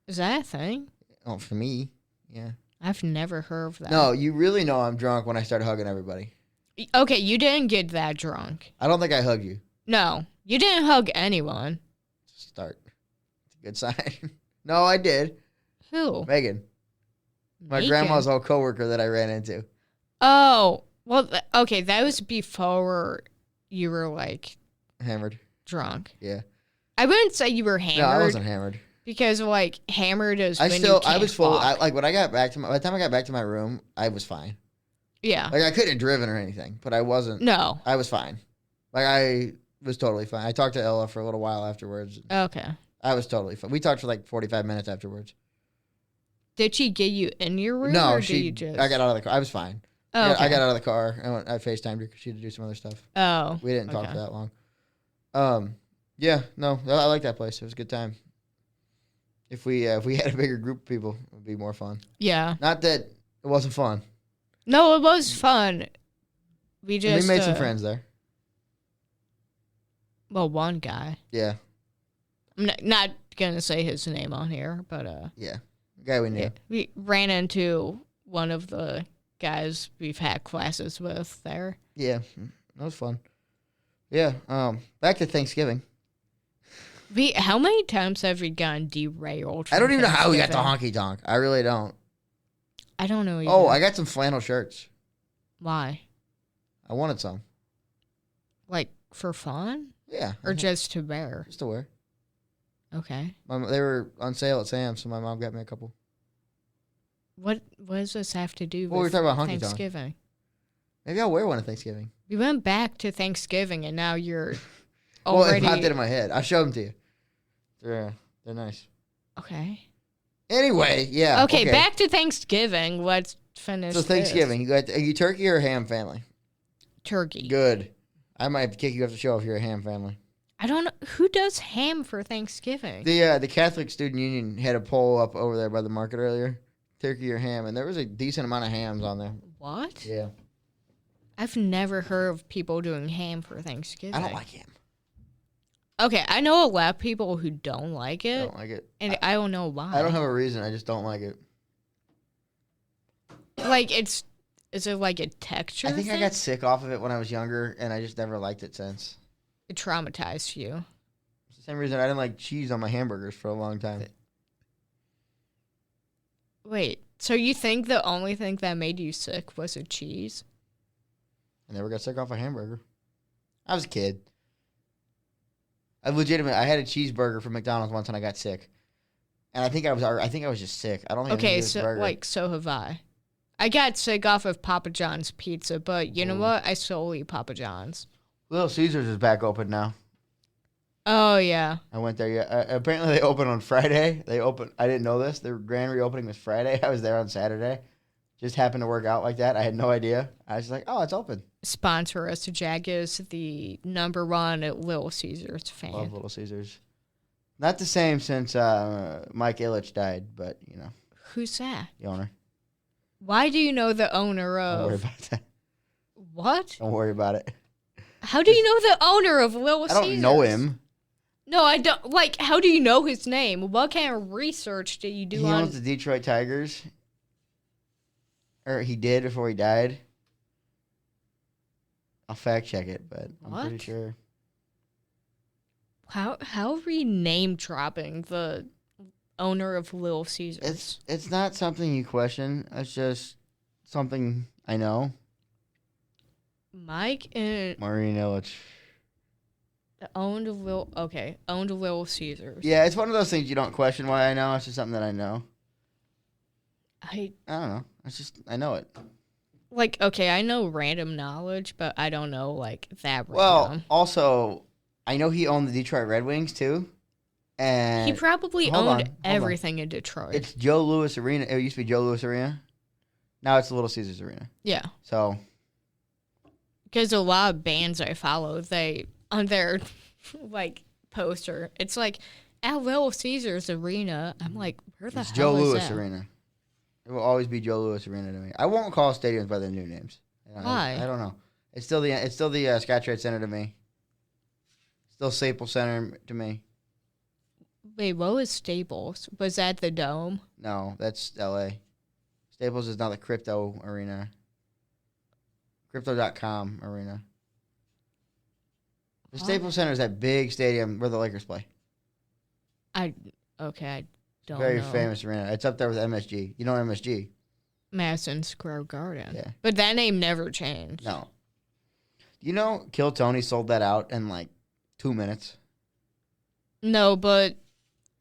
Is that a thing? Oh, for me, yeah. I've never heard of that. No, you really know I'm drunk when I start hugging everybody. Okay, you didn't get that drunk. I don't think I hugged you. No, you didn't hug anyone. Start. It's a good sign. No, I did. Who? Megan. My grandma's old coworker that I ran into. Oh, well, okay, that was before you were like Hammered. drunk. Yeah. I wouldn't say you were hammered. No, I wasn't hammered. Because like hammered is I when you can't was full. walk. Like when I got back to by the time I got back to my room, I was fine. Yeah. Like I couldn't have driven or anything, but I wasn't. No. I was fine. Like I was totally fine. I talked to Ella for a little while afterwards. Okay. I was totally fine. We talked for like 45 minutes afterwards. Did she get you in your room? No, or did you just... I got out of the car. I was fine. Oh, okay. I got out of the car. I FaceTimed her because she had to do some other stuff. Oh. We didn't talk for that long. Yeah, no, I like that place. It was a good time. If we had a bigger group of people, it would be more fun. Yeah. Not that it wasn't fun. No, it was fun. We made some friends there. Well, one guy. Yeah. I'm not gonna say his name on here, but yeah, guy we knew. Yeah, we ran into one of the guys we've had classes with there. Yeah, that was fun. Yeah. Back to Thanksgiving. How many times have we gotten derailed? I don't even know how we got to honky tonk. I really don't. I don't know either. Oh, I got some flannel shirts. Why? I wanted some. Like for fun? Yeah. Or just to wear? Just to wear. Okay. They were on sale at Sam's, so my mom got me a couple. What does this have to do with we're talking about honky tonk. Thanksgiving? Maybe I'll wear one at Thanksgiving. We went back to Thanksgiving, and now you're well, already... it popped into my head. I'll show them to you. They're nice. Okay. Anyway, yeah. Okay, back to Thanksgiving. Let's finish So Thanksgiving, are you turkey or ham family? Turkey. Good. I might have to kick you off the show if you're a ham family. I don't know. Who does ham for Thanksgiving? The Catholic Student Union had a poll up over there by the market earlier. Turkey or ham, and there was a decent amount of hams on there. What? Yeah. I've never heard of people doing ham for Thanksgiving. I don't like ham. Okay, I know a lot of people who don't like it. I don't like it. And I don't know why. I don't have a reason. I just don't like it. Like, is it like a texture I think thing? I got sick off of it when I was younger, and I just never liked it since. It traumatized you. It's the same reason I didn't like cheese on my hamburgers for a long time. Wait, so you think the only thing that made you sick was a cheese? I never got sick off a hamburger. I was a kid. I had a cheeseburger from McDonald's once and I got sick. And I think I was just sick. I don't think it was a burger. So have I. I got sick off of Papa John's pizza, but you know what? I still eat Papa John's. Little Caesars is back open now. Oh, yeah. I went there. Yeah. Apparently they opened on Friday. I didn't know this. Their grand reopening was Friday. I was there on Saturday. Just happened to work out like that. I had no idea. I was like, oh, it's open. Sponsor us. Jack is the #1 Little Caesars fan. Love Little Caesars. Not the same since Mike Ilitch died, but, you know. Who's that? The owner. Why do you know the owner of... Don't worry about that. What? Don't worry about it. How do you know the owner of Little Caesars? I don't know him. No, I don't. Like, how do you know his name? What kind of research did you do He owns the Detroit Tigers. Or he did before he died. I'll fact check it, but I'm pretty sure. How are we name dropping the owner of Little Caesars? It's not something you question. It's just something I know. Mike and Maureen Ilitch. Owned Little Caesars. Yeah, it's one of those things you don't question why I know. It's just something that I know. I don't know. It's just I know it. Like, okay, I know random knowledge, but I don't know like that. Well, also, I know he owned the Detroit Red Wings too, and he probably owned everything in Detroit. It's Joe Louis Arena. It used to be Joe Louis Arena. Now it's the Little Caesars Arena. Yeah. So. Because a lot of bands I follow, they on their like poster, it's like at Little Caesars Arena. I'm like, where the hell is Joe Louis that? Arena. It will always be Joe Louis Arena to me. I won't call stadiums by their new names. Why? I don't know. It's still the Scottrade Center to me. Still Staples Center to me. Wait, what was Staples? Was that the Dome? No, that's L.A. Staples is now the Crypto Arena. Crypto.com Arena. The Staples Center is that big stadium where the Lakers play. I don't know. Very famous arena. It's up there with MSG. You know MSG? Madison Square Garden. Yeah. But that name never changed. No. You know, Kill Tony sold that out in like 2 minutes. No, but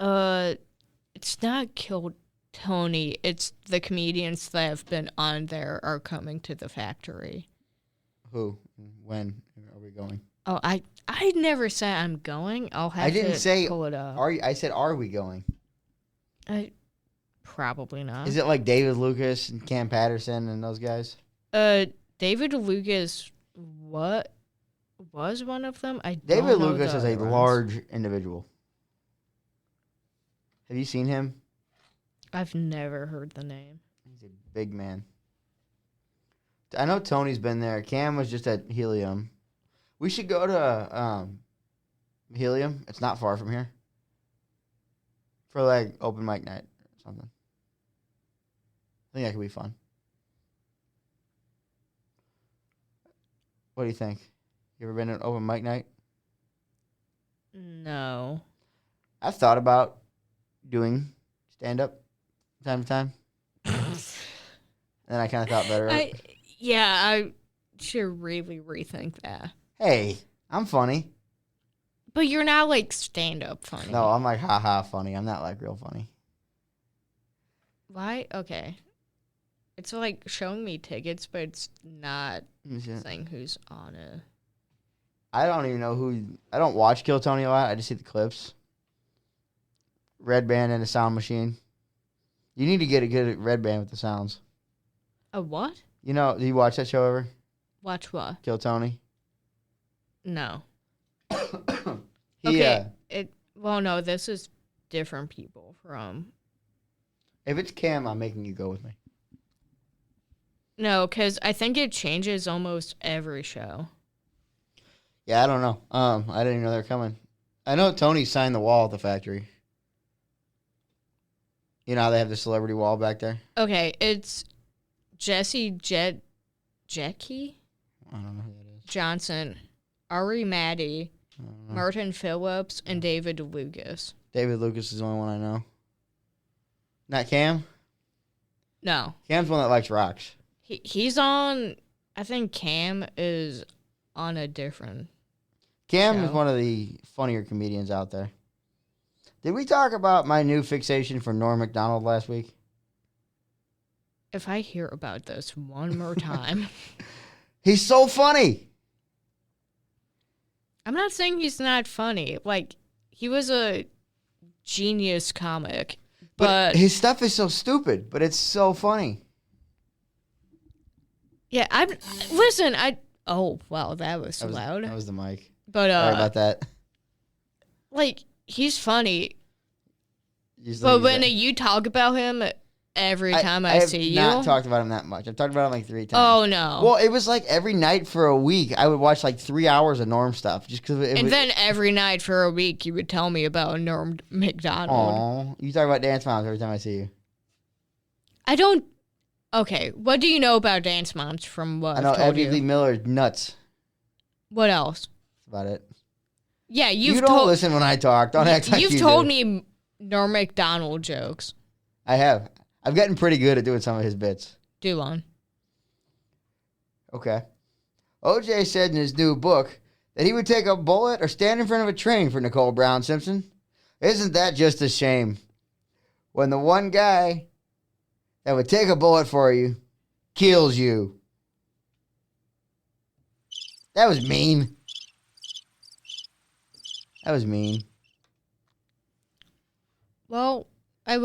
it's not Kill Tony. It's the comedians that have been on there are coming to the factory. Who? When are we going? Oh, I never said I'm going. I'll have I didn't to say pull it up. I said, are we going? Probably not. Is it like David Lucas and Cam Patterson and those guys? David Lucas, what was one of them? David Lucas is a large individual. Have you seen him? I've never heard the name. He's a big man. I know Tony's been there. Cam was just at Helium. We should go to Helium. It's not far from here. For like open mic night or something. I think that could be fun. What do you think? You ever been to an open mic night? No. I've thought about doing stand-up time to time. And I kind of thought better of it. I should really rethink that. Hey, I'm funny. But you're not like stand-up funny. No, I'm like ha-ha funny. I'm not like real funny. Why? Okay. It's like showing me tickets, but it's not saying who's on it. I don't even know who. I don't watch Kill Tony a lot. I just see the clips. Red Band and a sound machine. You need to get a good Red Band with the sounds. A what? You know, do you watch that show ever? Watch what? Kill Tony? No. He, okay. Well, no, this is different people from. If it's Cam, I'm making you go with me. No, because I think it changes almost every show. Yeah, I don't know. I didn't even know they were coming. I know Tony signed the wall at the factory. You know how they have the celebrity wall back there? Okay, it's Jesse Jecky? I don't know who that is. Johnson, Ari Maddie, Martin Phillips, and David Lucas. David Lucas is the only one I know. Not Cam? No. Cam's one that likes rocks. He's on, I think Cam is on a different Cam show. is one of the funnier comedians out there. Did we talk about my new fixation for Norm Macdonald last week? If I hear about this one more time. He's so funny. I'm not saying he's not funny. Like, he was a genius comic. But his stuff is so stupid, but it's so funny. Yeah, oh, wow, that was loud. That was the mic. But, sorry about that. Like, he's funny. But when you talk about him every time I see you. I have not talked about him that much. I've talked about him like 3 times. Oh, no. Well, it was like every night for a week, I would watch like 3 hours of Norm stuff. Just because. Then every night for a week, you would tell me about Norm Macdonald. Aw, you talk about Dance Moms every time I see you. I don't. Okay, what do you know about Dance Moms from what I know I've told Eddie Lee you? Miller's nuts. What else? That's about it. Yeah, you don't listen when I talk. Don't act like you do. You've told me Norm Macdonald jokes. I have. I've gotten pretty good at doing some of his bits. Do one. Okay. OJ said in his new book that he would take a bullet or stand in front of a train for Nicole Brown Simpson. Isn't that just a shame? When the one guy that would take a bullet for you kills you. That was mean. That was mean. Well, I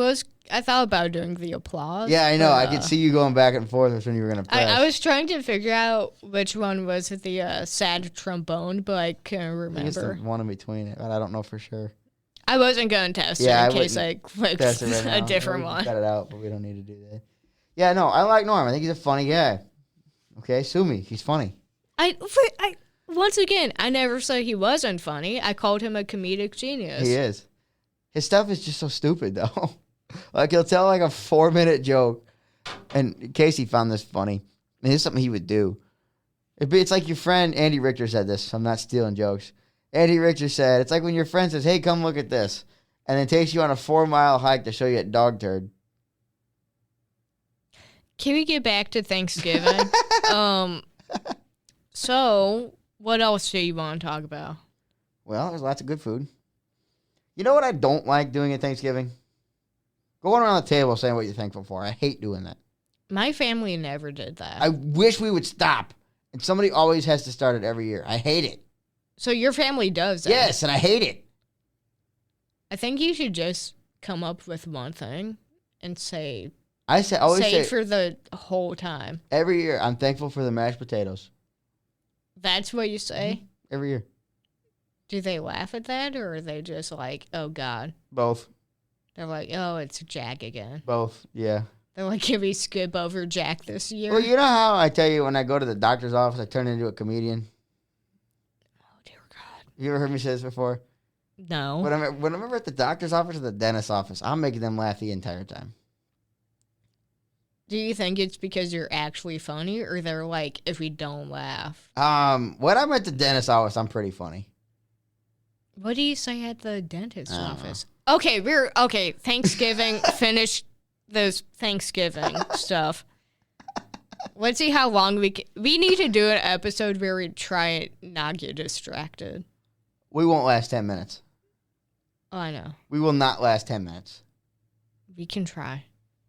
thought about doing the applause. Yeah, I know. I could see you going back and forth when you were going to press. I was trying to figure out which one was the sad trombone, but I couldn't remember. I think it's the one in between it, but I don't know for sure. I wasn't going to test it in case I clicked a different one. Cut it out, but we don't need to do that. Yeah, no, I like Norm. I think he's a funny guy. Okay, sue me. He's funny. Once again, I never said he wasn't funny. I called him a comedic genius. He is. His stuff is just so stupid, though. Like, he'll tell like a 4-minute joke, and Casey found this funny. And it's something he would do. It's like your friend Andy Richter said this. I'm not stealing jokes. Andy Richter said, it's like when your friend says, hey, come look at this, and then takes you on a 4-mile hike to show you a dog turd. Can we get back to Thanksgiving? So, What else do you want to talk about? Well, there's lots of good food. You know what I don't like doing at Thanksgiving? Going around the table saying what you're thankful for. I hate doing that. My family never did that. I wish we would stop. And somebody always has to start it every year. I hate it. So your family does that? Yes, and I hate it. I think you should just come up with one thing and say Always say say it for the whole time. every year, I'm thankful for the mashed potatoes. That's what you say? Every year. Do they laugh at that, or are they just like, oh, God? Both. They're like, oh, it's Jack again. Both, yeah. They're like, can we skip over Jack this year? Well, you know how I tell you when I go to the doctor's office, I turn into a comedian? Oh, dear God. You ever heard me say this before? No. When I'm ever at the doctor's office or the dentist's office, I'm making them laugh the entire time. Do you think it's because you're actually funny, or they're like, if we don't laugh? When I'm at the dentist's office, I'm pretty funny. What do you say at the dentist's I don't office? Okay, Thanksgiving, finish those Thanksgiving stuff. Let's see how long we need to do an episode where we try and not get distracted. We won't last 10 minutes. Oh, I know. We will not last 10 minutes. We can try.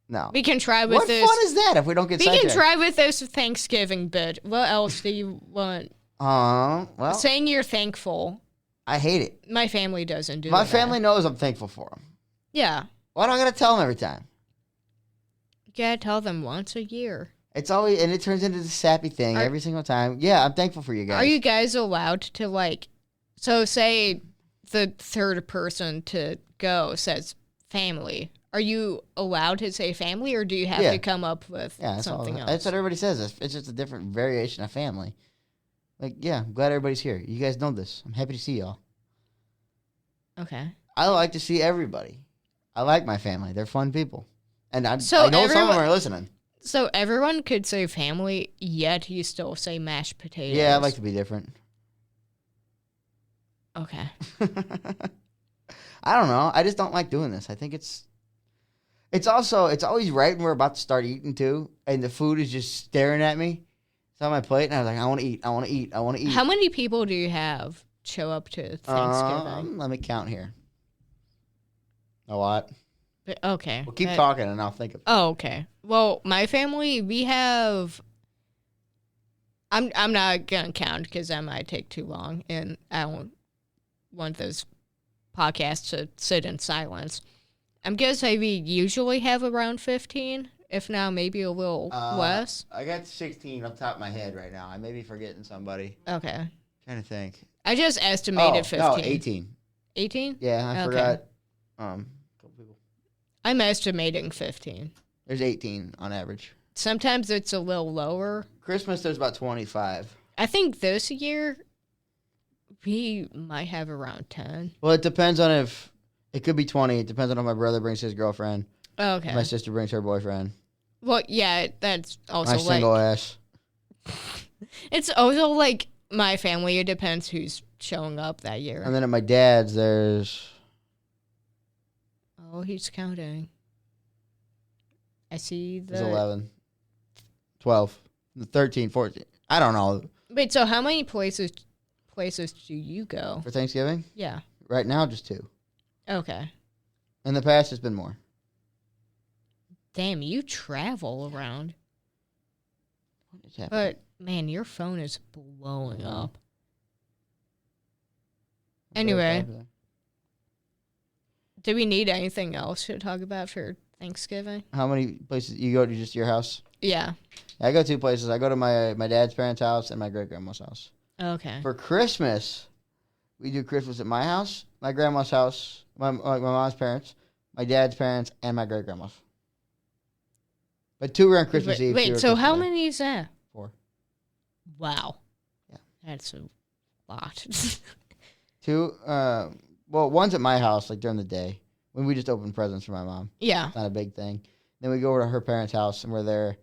No. We can try with What this. fun is that if we don't get We sidetracked? can try with this Thanksgiving bit. What else do you want? Well, Saying you're thankful. I hate it. My family doesn't do My that. family knows I'm thankful for them. Yeah. Why do I gotta tell them every time? You gotta tell them once a year. It's always, and it turns into this sappy thing every single time. Yeah, I'm thankful for you guys. Are you guys allowed to, like, so say the third person to go says family. Are you allowed to say family, or do you have to come up with something else? That's what everybody says. It's just a different variation of family. Like, yeah, I'm glad everybody's here. You guys know this. I'm happy to see y'all. Okay. I like to see everybody. I like my family. They're fun people. And I know some of them are listening. So everyone could say family, yet you still say mashed potatoes. Yeah, I like to be different. Okay. I don't know. I just don't like doing this. I think it's always right when we're about to start eating too, and the food is just staring at me. It's on my plate, and I was like, I want to eat. I want to eat. I want to eat. How many people do you have show up to Thanksgiving? Let me count here. A lot. Okay. Well, keep talking, and I'll think of it. Oh, okay. Well, my family, we have. I'm not gonna count because that might take too long, and I don't want those podcasts to sit in silence. I'm gonna say we usually have around 15, if not maybe a little less. I got 16 off the top of my head right now. I may be forgetting somebody. Okay. Trying to think. I just estimated 15. No, 18. 18? Yeah, I forgot. A couple people. I'm estimating 15. There's 18 on average. Sometimes it's a little lower. Christmas, there's about 25. I think this year we might have around 10. Well, it depends on if it could be 20. It depends on if my brother brings his girlfriend. Okay. If my sister brings her boyfriend. Well, yeah, that's also my like single ass. It's also like my family. It depends who's showing up that year. And then at my dad's, there's. Oh, he's counting. I see the. There's 11, 12, 13, 14. I don't know. Wait, so how many places do you go For Thanksgiving? Yeah. Right now, just 2. Okay. In the past, it's been more. Damn, you travel around. What is happening? But man, your phone is blowing up. Anyway, do we need anything else to talk about for Thanksgiving? How many places you go to? Just your house? Yeah. I go 2 places. I go to my dad's parents' house and my great grandma's house. Okay. For Christmas, we do Christmas at my house, my grandma's house, my mom's parents, my dad's parents, and my great grandma's. But 2 are on Christmas Eve. Wait, so how many is that? 4. Wow. Yeah. That's a lot. 2, well, one's at my house, like during the day, when we just open presents for my mom. Yeah. It's not a big thing. Then we go over to her parents' house, and we're there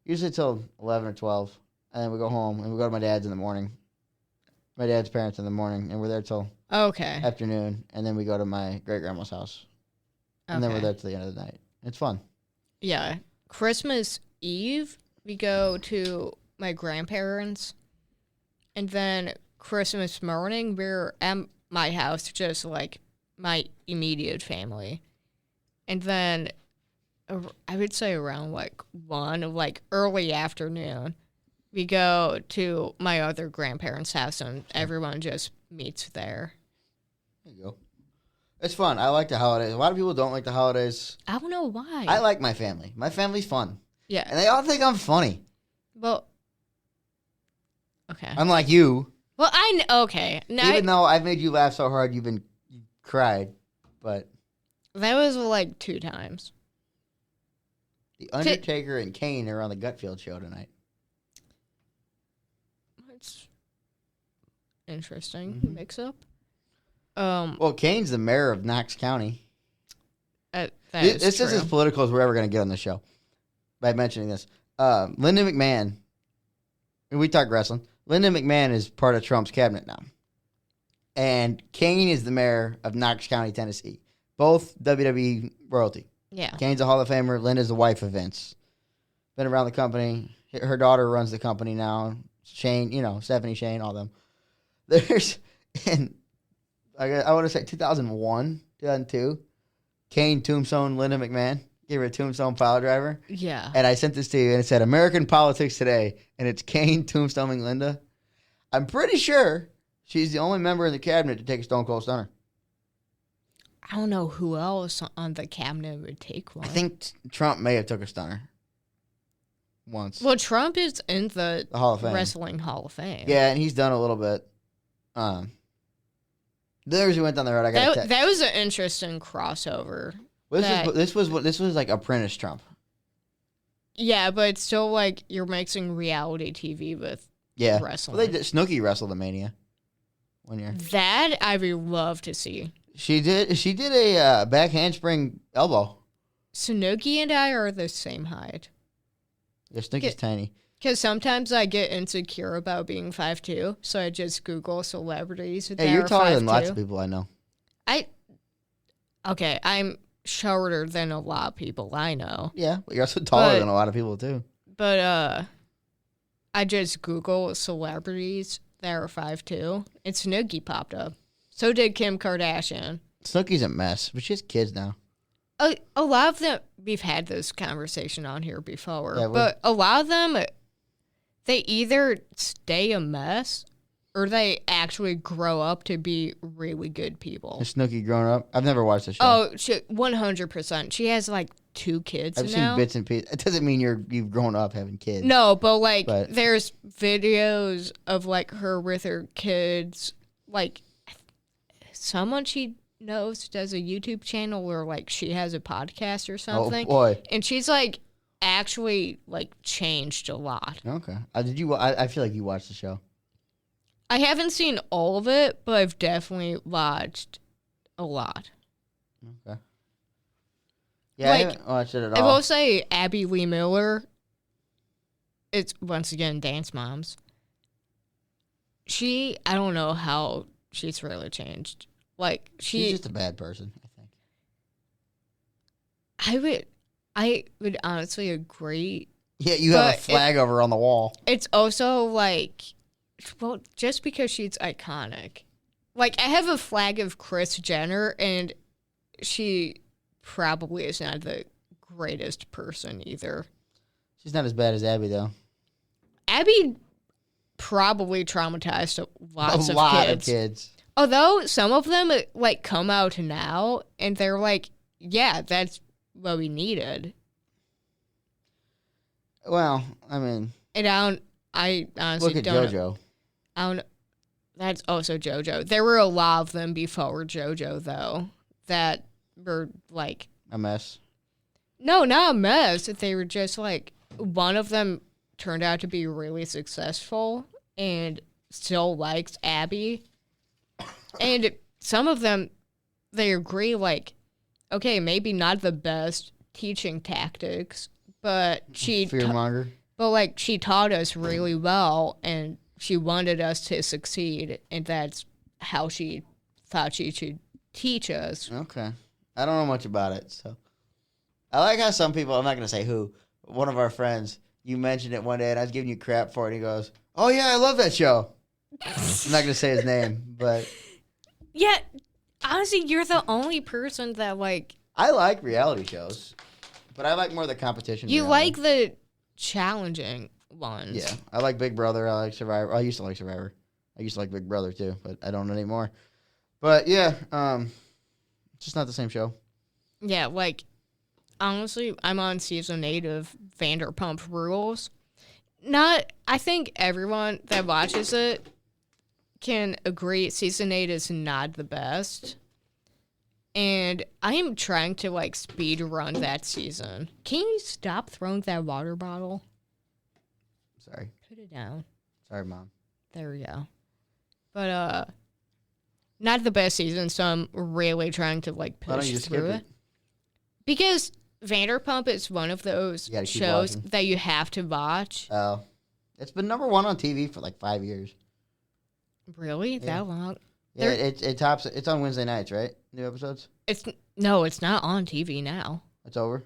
usually till 11 or 12. And then we go home, and we go to my dad's in the morning. My dad's parents in the morning, and we're there till afternoon. And then we go to my great-grandma's house. And then we're there till the end of the night. It's fun. Yeah. Christmas Eve, we go to my grandparents. And then Christmas morning, we're at my house, just like my immediate family. And then I would say around like 1, like early afternoon, we go to my other grandparents' house and everyone just meets there. There you go. It's fun. I like the holidays. A lot of people don't like the holidays. I don't know why. I like my family. My family's fun. Yeah. And they all think I'm funny. Well, okay. Unlike you. Well, okay. No, Even though I've made you laugh so hard, you cried. But that was like 2 times. The Undertaker and Kane are on the Gutfield show tonight. That's interesting. Mm-hmm. Mix up. Well, Kane's the mayor of Knox County. This is as political as we're ever going to get on the show by mentioning this. Linda McMahon, and we talk wrestling. Linda McMahon is part of Trump's cabinet now. And Kane is the mayor of Knox County, Tennessee. Both WWE royalty. Yeah. Kane's a Hall of Famer. Linda's the wife of Vince. Been around the company. Her daughter runs the company now. Shane, Stephanie Shane, all them. I want to say 2001, 2002, Kane tombstone Linda McMahon. Gave her a tombstone pile driver. Yeah. And I sent this to you, and it said American Politics Today, and it's Kane tombstoning Linda. I'm pretty sure she's the only member in the cabinet to take a Stone Cold Stunner. I don't know who else on the cabinet would take one. I think Trump may have took a stunner once. Well, Trump is in the Hall of Fame. Wrestling Hall of Fame. Yeah, and he's done a little bit. There's we went down the road. That was an interesting crossover. This was like Apprentice Trump. Yeah, but it's still like you're mixing reality TV with wrestling. Well, Snooki wrestled at Mania 1 year. That I would love to see. She did a back handspring elbow. Snooki and I are the same height. Yeah, Snooki's tiny. Because sometimes I get insecure about being 5'2", so I just Google celebrities that you're are taller 5'2". than lots of people I know. I'm shorter than a lot of people I know. Yeah, but you're also taller than a lot of people too. But I just Google celebrities that are 5'2", and Snooki popped up. So did Kim Kardashian. Snooki's a mess, but she has kids now. A lot of them, we've had this conversation on here before, Yeah, but a lot of them, they either stay a mess or they actually grow up to be really good people. Is Snooki grown up? I've never watched the show. Oh, 100%. She has like 2 kids now. I've seen bits and pieces. It doesn't mean you've grown up having kids. No, but there's videos of like her with her kids. Like someone she knows does a YouTube channel where like she has a podcast or something. Oh boy! And she's like actually like changed a lot. Okay. I feel like you watched the show. I haven't seen all of it, but I've definitely watched a lot. Okay. Yeah, I haven't watched it at all. I will say Abby Lee Miller. It's once again Dance Moms. I don't know how she's really changed. Like she's just a bad person, I think. I would honestly agree. Yeah, you have a flag over on the wall. It's also like, well, just because she's iconic. Like, I have a flag of Kris Jenner, and she probably is not the greatest person either. She's not as bad as Abby, though. Abby probably traumatized a lot of kids. Although some of them like come out now and they're like, yeah, that's what we needed. Well, I mean, and I honestly look at don't. JoJo. That's also JoJo. There were a lot of them before JoJo though that were like a mess. No, not a mess. They were just like one of them turned out to be really successful and still likes Abby. And some of them, they agree, like, okay, maybe not the best teaching tactics, but she fearmonger. But she taught us really well, and she wanted us to succeed, and that's how she thought she should teach us. Okay, I don't know much about it, so I like how some people. I'm not gonna say who. One of our friends, you mentioned it one day, and I was giving you crap for it. And he goes, "Oh yeah, I love that show." I'm not gonna say his name, but Yeah, honestly, you're the only person that like. I like reality shows, but I like more the competition. You reality. like the challenging ones. Yeah, I like Big Brother. I like Survivor. I used to like Survivor. I used to like Big Brother too, but I don't anymore. But yeah, it's just not the same show. Yeah, like honestly, I'm on season 8 of Vanderpump Rules. I think everyone that watches it can agree season 8 is not the best. And I am trying to like speed run that season. Can you stop throwing that water bottle? Sorry. Put it down. Sorry, Mom. There we go. But not the best season, so I'm really trying to like push through it. Because Vanderpump is one of those shows that you have to watch. Oh. It's been number 1 on TV for like 5 years. Really? Yeah. That long? Yeah, it tops. It's on Wednesday nights, right? New episodes. It's not on TV now. It's over.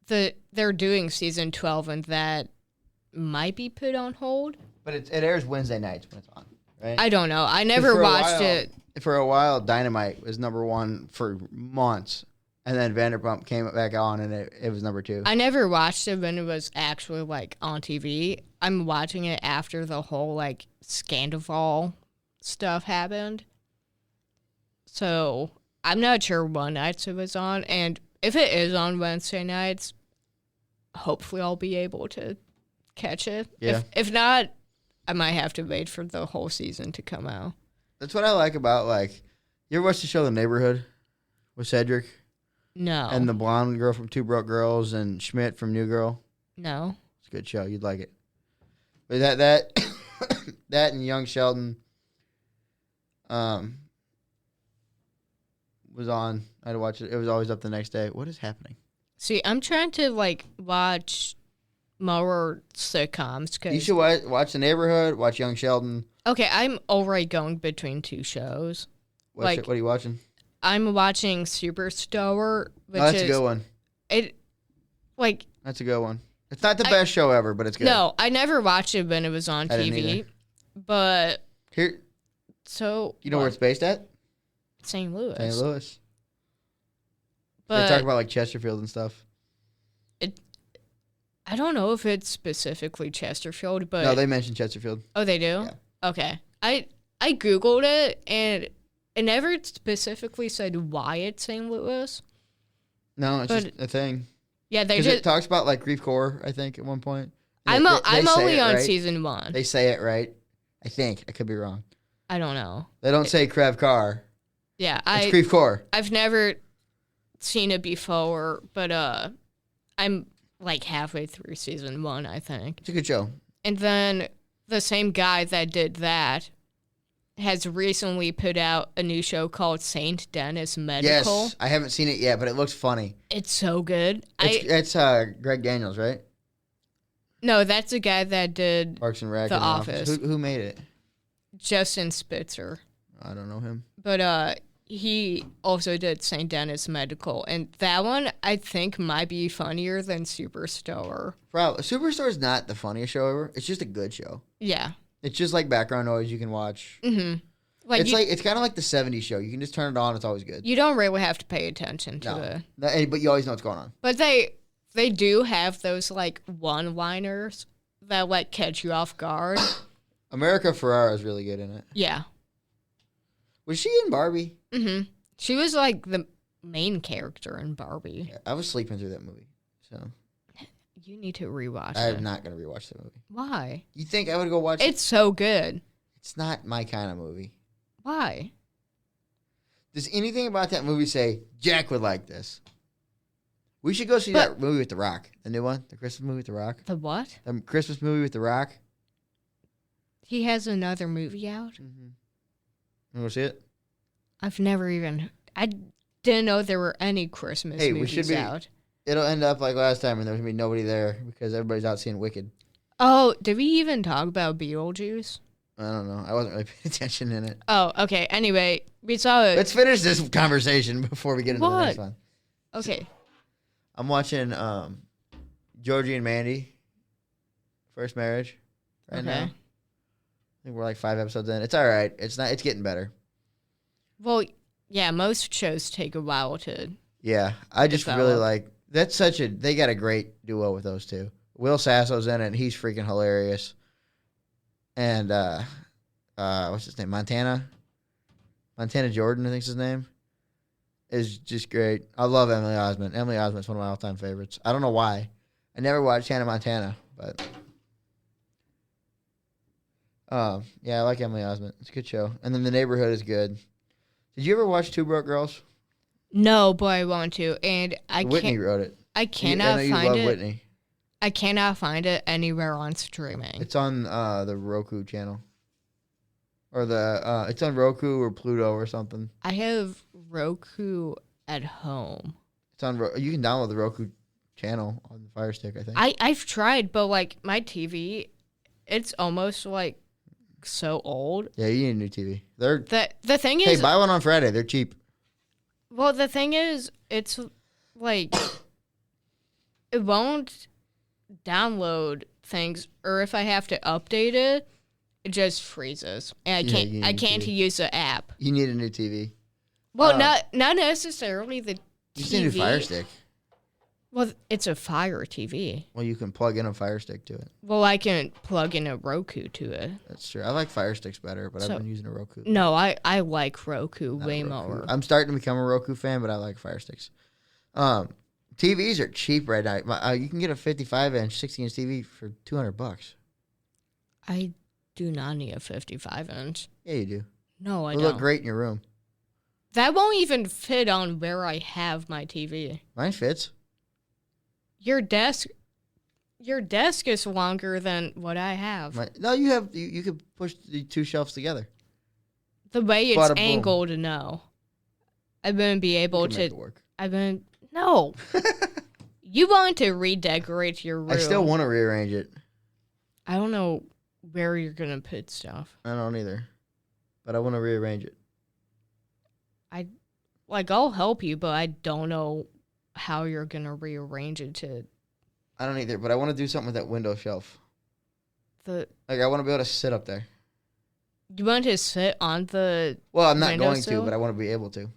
They're doing season 12, and that might be put on hold. But it airs Wednesday nights when it's on, right? I don't know. I never watched it. For a while, Dynamite was number 1 for months, and then Vanderpump came back on, and it was number 2. I never watched it when it was actually like on TV. I'm watching it after the whole like Scandival stuff happened. So I'm not sure what nights it was on, and if it is on Wednesday nights, hopefully I'll be able to catch it. Yeah. If not, I might have to wait for the whole season to come out. That's what I like about like. You ever watch the show The Neighborhood with Cedric? No. And the blonde girl from Two Broke Girls and Schmidt from New Girl. No. It's a good show. You'd like it. But that that and Young Sheldon was on. I had to watch it. It was always up the next day. What is happening? See, I'm trying to like watch more sitcoms. You should watch The Neighborhood, watch Young Sheldon. Okay, I'm already going between 2 shows. What are you watching? I'm watching Superstore, which that's a good one. That's a good one. It's not the best show ever, but it's good. No, I never watched it when it was on TV. But you know where it's based at? St. Louis. St. Louis. But they talk about like Chesterfield and stuff. I don't know if it's specifically Chesterfield, but no, they mentioned Chesterfield. Oh, they do? Yeah. Okay. I Googled it, and it never specifically said why it's St. Louis. No, it's just a thing. Yeah, it talks about like grief core, I think, at one point. I'm only on season 1. They say it right. I think. I could be wrong. I don't know. They don't say Crev Car. Yeah, it's grief core. I've never seen it before, but I'm like halfway through season 1, I think. It's a good show. And then the same guy that did that has recently put out a new show called St. Dennis Medical. Yes, I haven't seen it yet, but it looks funny. It's so good. It's Greg Daniels, right? No, that's the guy that did Parks and Rec. The Office. Who made it? Justin Spitzer. I don't know him. But he also did St. Dennis Medical, and that one I think might be funnier than Superstore. Probably. Superstore is not the funniest show ever. It's just a good show. Yeah. It's just like background noise you can watch. Mm-hmm. It's kind of like the 70s show. You can just turn it on. It's always good. You don't really have to pay attention to it. But you always know what's going on. But they do have those like one-liners that like catch you off guard. America Ferrera is really good in it. Yeah. Was she in Barbie? Mm-hmm. She was like the main character in Barbie. Yeah, I was sleeping through that movie, so you need to rewatch it. I'm not going to rewatch the movie. Why? You think I would go watch it? It's so good. It's not my kind of movie. Why? Does anything about that movie say, Jack would like this? We should go see that movie with The Rock. The new one? The Christmas movie with The Rock? The what? The Christmas movie with The Rock. He has another movie out? Mm-hmm. You want to see it? I've never even... I didn't know there were any Christmas movies out. It'll end up like last time and there's going to be nobody there because everybody's out seeing Wicked. Oh, did we even talk about Beetlejuice? I don't know. I wasn't really paying attention in it. Oh, okay. Anyway, we saw it. Let's finish this conversation before we get into the next one. Okay. I'm watching Georgie and Mandy, First Marriage, right now. think we're like 5 episodes in. It's all right. It's not. It's getting better. Well, yeah, most shows take a while to. Yeah, I just develop. really like. That's such a. They got a great duo with those two. Will Sasso's in it. And he's freaking hilarious. And what's his name? Montana Jordan, I think's his name. Is just great. I love Emily Osment. Emily Osment's one of my all-time favorites. I don't know why. I never watched Hannah Montana, but yeah, I like Emily Osment. It's a good show. And then The Neighborhood is good. Did you ever watch Two Broke Girls? No, but I want to, and Whitney wrote it. I cannot I know find you love it. Whitney. I cannot find it anywhere on streaming. It's on the Roku channel, or it's on Roku or Pluto or something. I have Roku at home. It's on. You can download the Roku channel on the Fire Stick, I think. I've tried, but like my TV, it's almost like so old. Yeah, you need a new TV. The thing Hey, is, buy one on Friday. They're cheap. well, the thing is, it's like it won't download things, or if I have to update it, it just freezes, and I can't use the app. You need a new TV. Well, not necessarily the TV. You just need a Fire Stick. Well, it's a Fire TV. Well, you can plug in a Fire Stick to it. Well, I can plug in a Roku to it. That's true. I like Fire Sticks better, but I've been using a Roku. No, I like Roku way Roku. more. I'm starting to become a Roku fan, but I like Fire Sticks. TVs are cheap right now. You can get a 55-inch, 60-inch TV for $200. I do not need a 55-inch. Yeah, you do. No, I It'll don't. look great in your room. That won't even fit on where I have my TV. Mine fits. Your desk is longer than what I have. No, you could push the two shelves together. The way it's Bada boom. angled, no. I wouldn't be able You can to. make it work. No. You want to redecorate your room. I still want to rearrange it. I don't know where you're going to put stuff. I don't either. But I want to rearrange it. I'll help you, but I don't know how you're going to rearrange it to... I don't either, but I want to do something with that window shelf. I want to be able to sit up there. You want to sit on the... Well, I'm not going windowsill? to, but I want to be able to.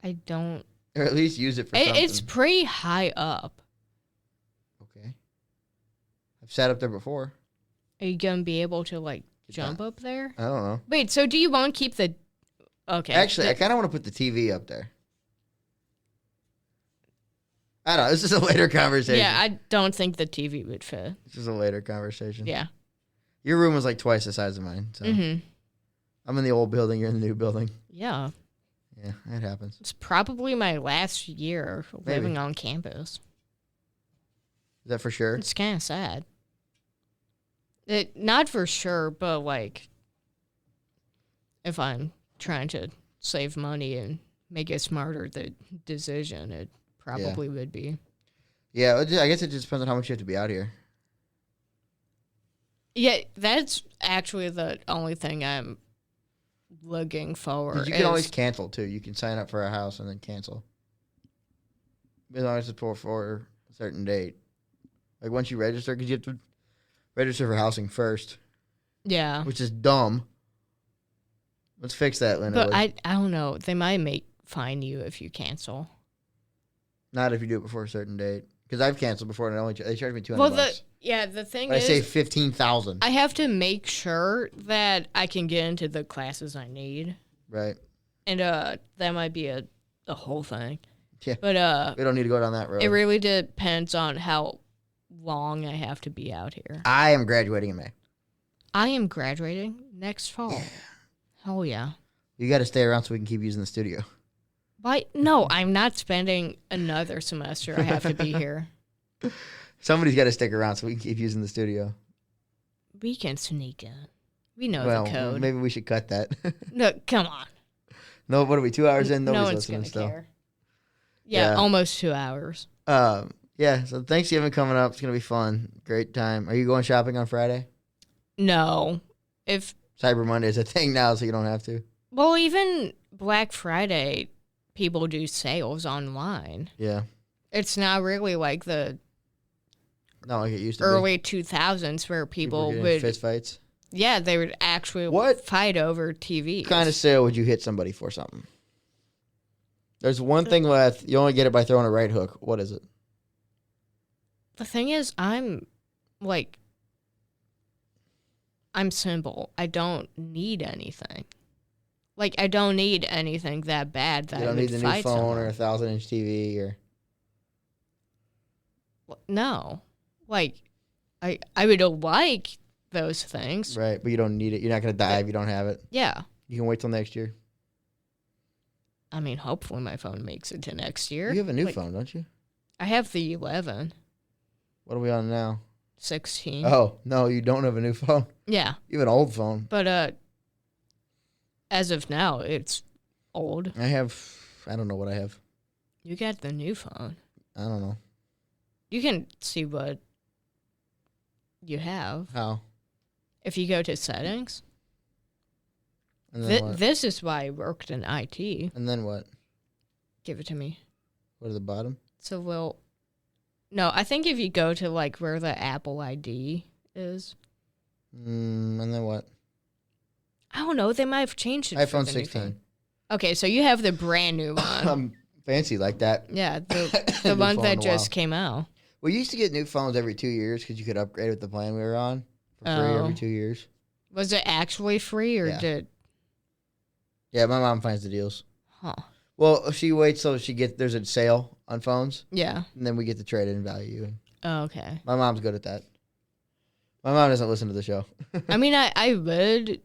I don't... Or at least use it for something. It's pretty high up. Okay. I've sat up there before. Are you going to be able to, jump up there? I don't know. Wait, so do you want to keep the... Okay. Actually, I kind of want to put the TV up there. I don't know. This is a later conversation. Yeah, I don't think the TV would fit. This is a later conversation. Yeah. Your room was like twice the size of mine. So I'm in the old building. You're in the new building. Yeah. Yeah, it happens. It's probably my last year living Maybe. on campus. Is that for sure? It's kind of sad. Not for sure, but if I'm trying to save money and make a smarter decision, it probably would be. Yeah, I guess it just depends on how much you have to be out here. Yeah, that's actually the only thing I'm looking forward. You can always cancel too. You can sign up for a house and then cancel. As long as it's for a certain date. Like once you register, because you have to register for housing first. Yeah. Which is dumb. Let's fix that, Linda. But I don't know. They might fine you if you cancel. Not if you do it before a certain date. Because I've canceled before and they charged me $200. Well, the thing but is, I saved $15,000. I have to make sure that I can get into the classes I need. Right. And that might be a whole thing. Yeah. But we don't need to go down that road. it really depends on how long I have to be out here. I am graduating in May. I am graduating next fall. Yeah. Hell yeah. You got to stay around so we can keep using the studio. But no, I'm not spending another semester. I have to be here. Somebody's got to stick around so we can keep using the studio. We can sneak in. We know Well, the code. maybe we should cut that. No, come on. No, what are we, 2 hours in? No Nobody's one's listening gonna still. care. Yeah, Yeah. almost 2 hours. Yeah, so Thanksgiving coming up. It's going to be fun. Great time. Are you going shopping on Friday? No. Cyber Monday is a thing now, so you don't have to. Well, even Black Friday, people do sales online. Yeah. It's not really like the Not like it used to early 2000s where people would fist fights. Yeah, they would actually fight over TV. What kind of sale would you hit somebody for something? There's one thing left. You only get it by throwing a right hook. What is it? The thing is, I'm simple. I don't need anything. Like, I don't need anything that bad that I would fight You don't need the new phone someone. or a 1,000-inch TV or... No. Like, I would like those things. Right, but you don't need it. You're not going to die if you don't have it. Yeah. You can wait till next year. I mean, hopefully my phone makes it to next year. You have a new phone, don't you? I have the 11. What are we on now? 16. Oh, no, you don't have a new phone. Yeah. You have an old phone. But as of now, it's old. I don't know what I have. You got the new phone. I don't know. You can see what you have. How? If you go to settings. And then what? This is why I worked in IT. And then what? Give it to me. What at the bottom? So no, I think if you go to like where the Apple ID is. And then what? I don't know. They might have changed it. iPhone for the new 16. phone. Okay, so you have the brand new one. I'm fancy like that. Yeah, the New one phone that in a just while. came out. We used to get new phones every 2 years because you could upgrade with the plan we were on for free Oh. every 2 years. Was it actually free or Yeah. did? Yeah, my mom finds the deals. Huh. Well, she waits till there's a sale on phones, Yeah. and then we get to trade in value. Oh, okay. My mom's good at that. My mom doesn't listen to the show. I mean, I would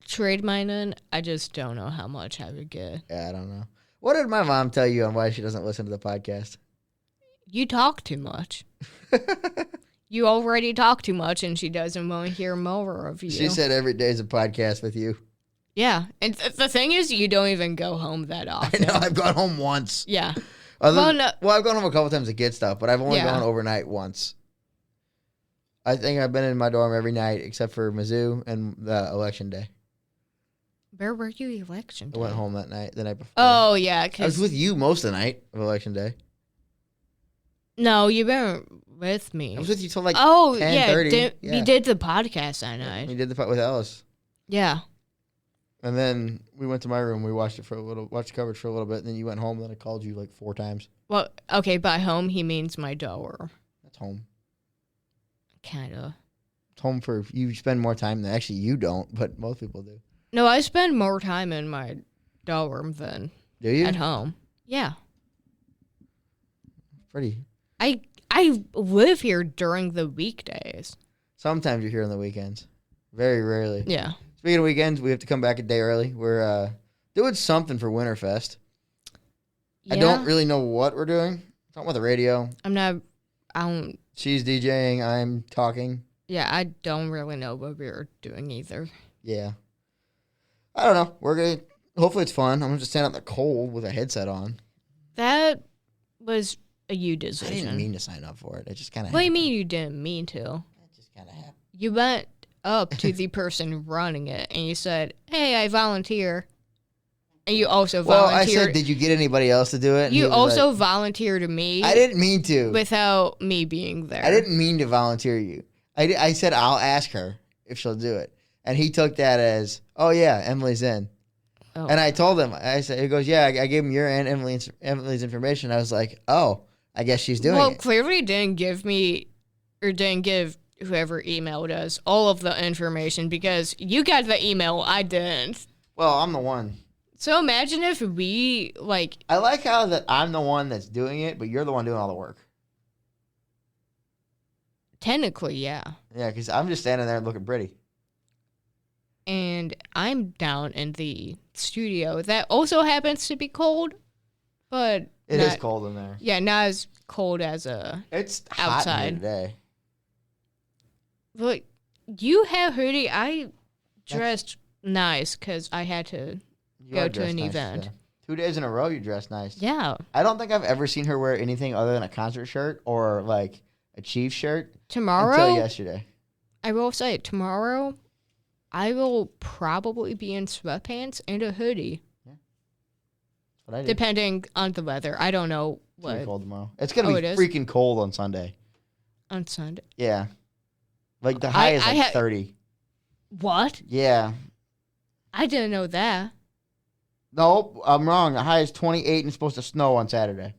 trade mine in. I just don't know how much I would get. Yeah, I don't know. What did my mom tell you on why she doesn't listen to the podcast? You talk too much. You already talk too much, and she doesn't want to hear more of you. She said every day is a podcast with you. Yeah, and the thing is, you don't even go home that I often. know, I've gone home once. Yeah. Well, Well, I've gone home a couple times to get stuff, but I've only Yeah. gone overnight once. I think I've been in my dorm every night except for Mizzou and the election day. Where were you election I day? went home that night, the night before. Oh, yeah. I was 'Cause with you most of the night of election day. no, you weren't with me. I was with you till like Oh, 10:30. yeah. Yeah. We did the podcast that night. we did the part with Ellis. Yeah. And then we went to my room. We watched coverage for a little bit. And then you went home. And then I called you like 4 times. Well, okay, by home, he means my dorm. That's home. Kind of. It's home for you. Spend more time than actually you don't, but most people do. No, I spend more time in my dorm than Do you? at home. Yeah. Pretty. I live here during the weekdays. Sometimes you're here on the weekends. Very rarely. Yeah. Speaking of weekends, we have to come back a day early. We're doing something for Winterfest. Yeah. I don't really know what we're doing. Talking about the radio. I don't. She's DJing. I'm talking. Yeah, I don't really know what we're doing either. Yeah. I don't know. We're going to... Hopefully it's fun. I'm going to just stand out in the cold with a headset on. That was a you I decision. didn't mean to sign up for it. It just kind of What do you mean you didn't mean to? It just kind of happened. You went up to the person running it and you said, "Hey, I volunteer." And you also Well, I volunteered. said, did you get anybody else to do it? And he you was also like, volunteered to me I didn't mean to. without me being there. I didn't mean to volunteer you. I said, I'll ask her if she'll do it. And he took that as, oh, yeah, Emily's in. Oh. And I told him, I said, he goes, yeah, I gave him your and Emily's information. I was like, oh, I guess she's doing Well, it. clearly didn't give me or didn't give whoever emailed us all of the information because you got the email, I didn't. Well, I'm the one. So imagine if we, like... I like how that I'm the one that's doing it, but you're the one doing all the work. Technically, yeah. Yeah, because I'm just standing there looking pretty. And I'm down in the studio. That also happens to be cold, but... It is cold in there. Yeah, not as cold as It's hot outside. in here today. But you have hoodie. I dressed nice because I had to You go are to an dressed nice, event. yeah. 2 days in a row, you dressed nice. Yeah. I don't think I've ever seen her wear anything other than a concert shirt or like a Chiefs shirt Tomorrow, until yesterday. I will say, tomorrow, I will probably be in sweatpants and a hoodie, That's what I did. depending on the weather. I don't know It's gonna be what. cold tomorrow. It's gonna Oh, be it is? freaking cold on Sunday. On Sunday. Yeah. Like the high is like 30. What? Yeah. I didn't know that. Nope, I'm wrong. The high is 28 and it's supposed to snow on Saturday.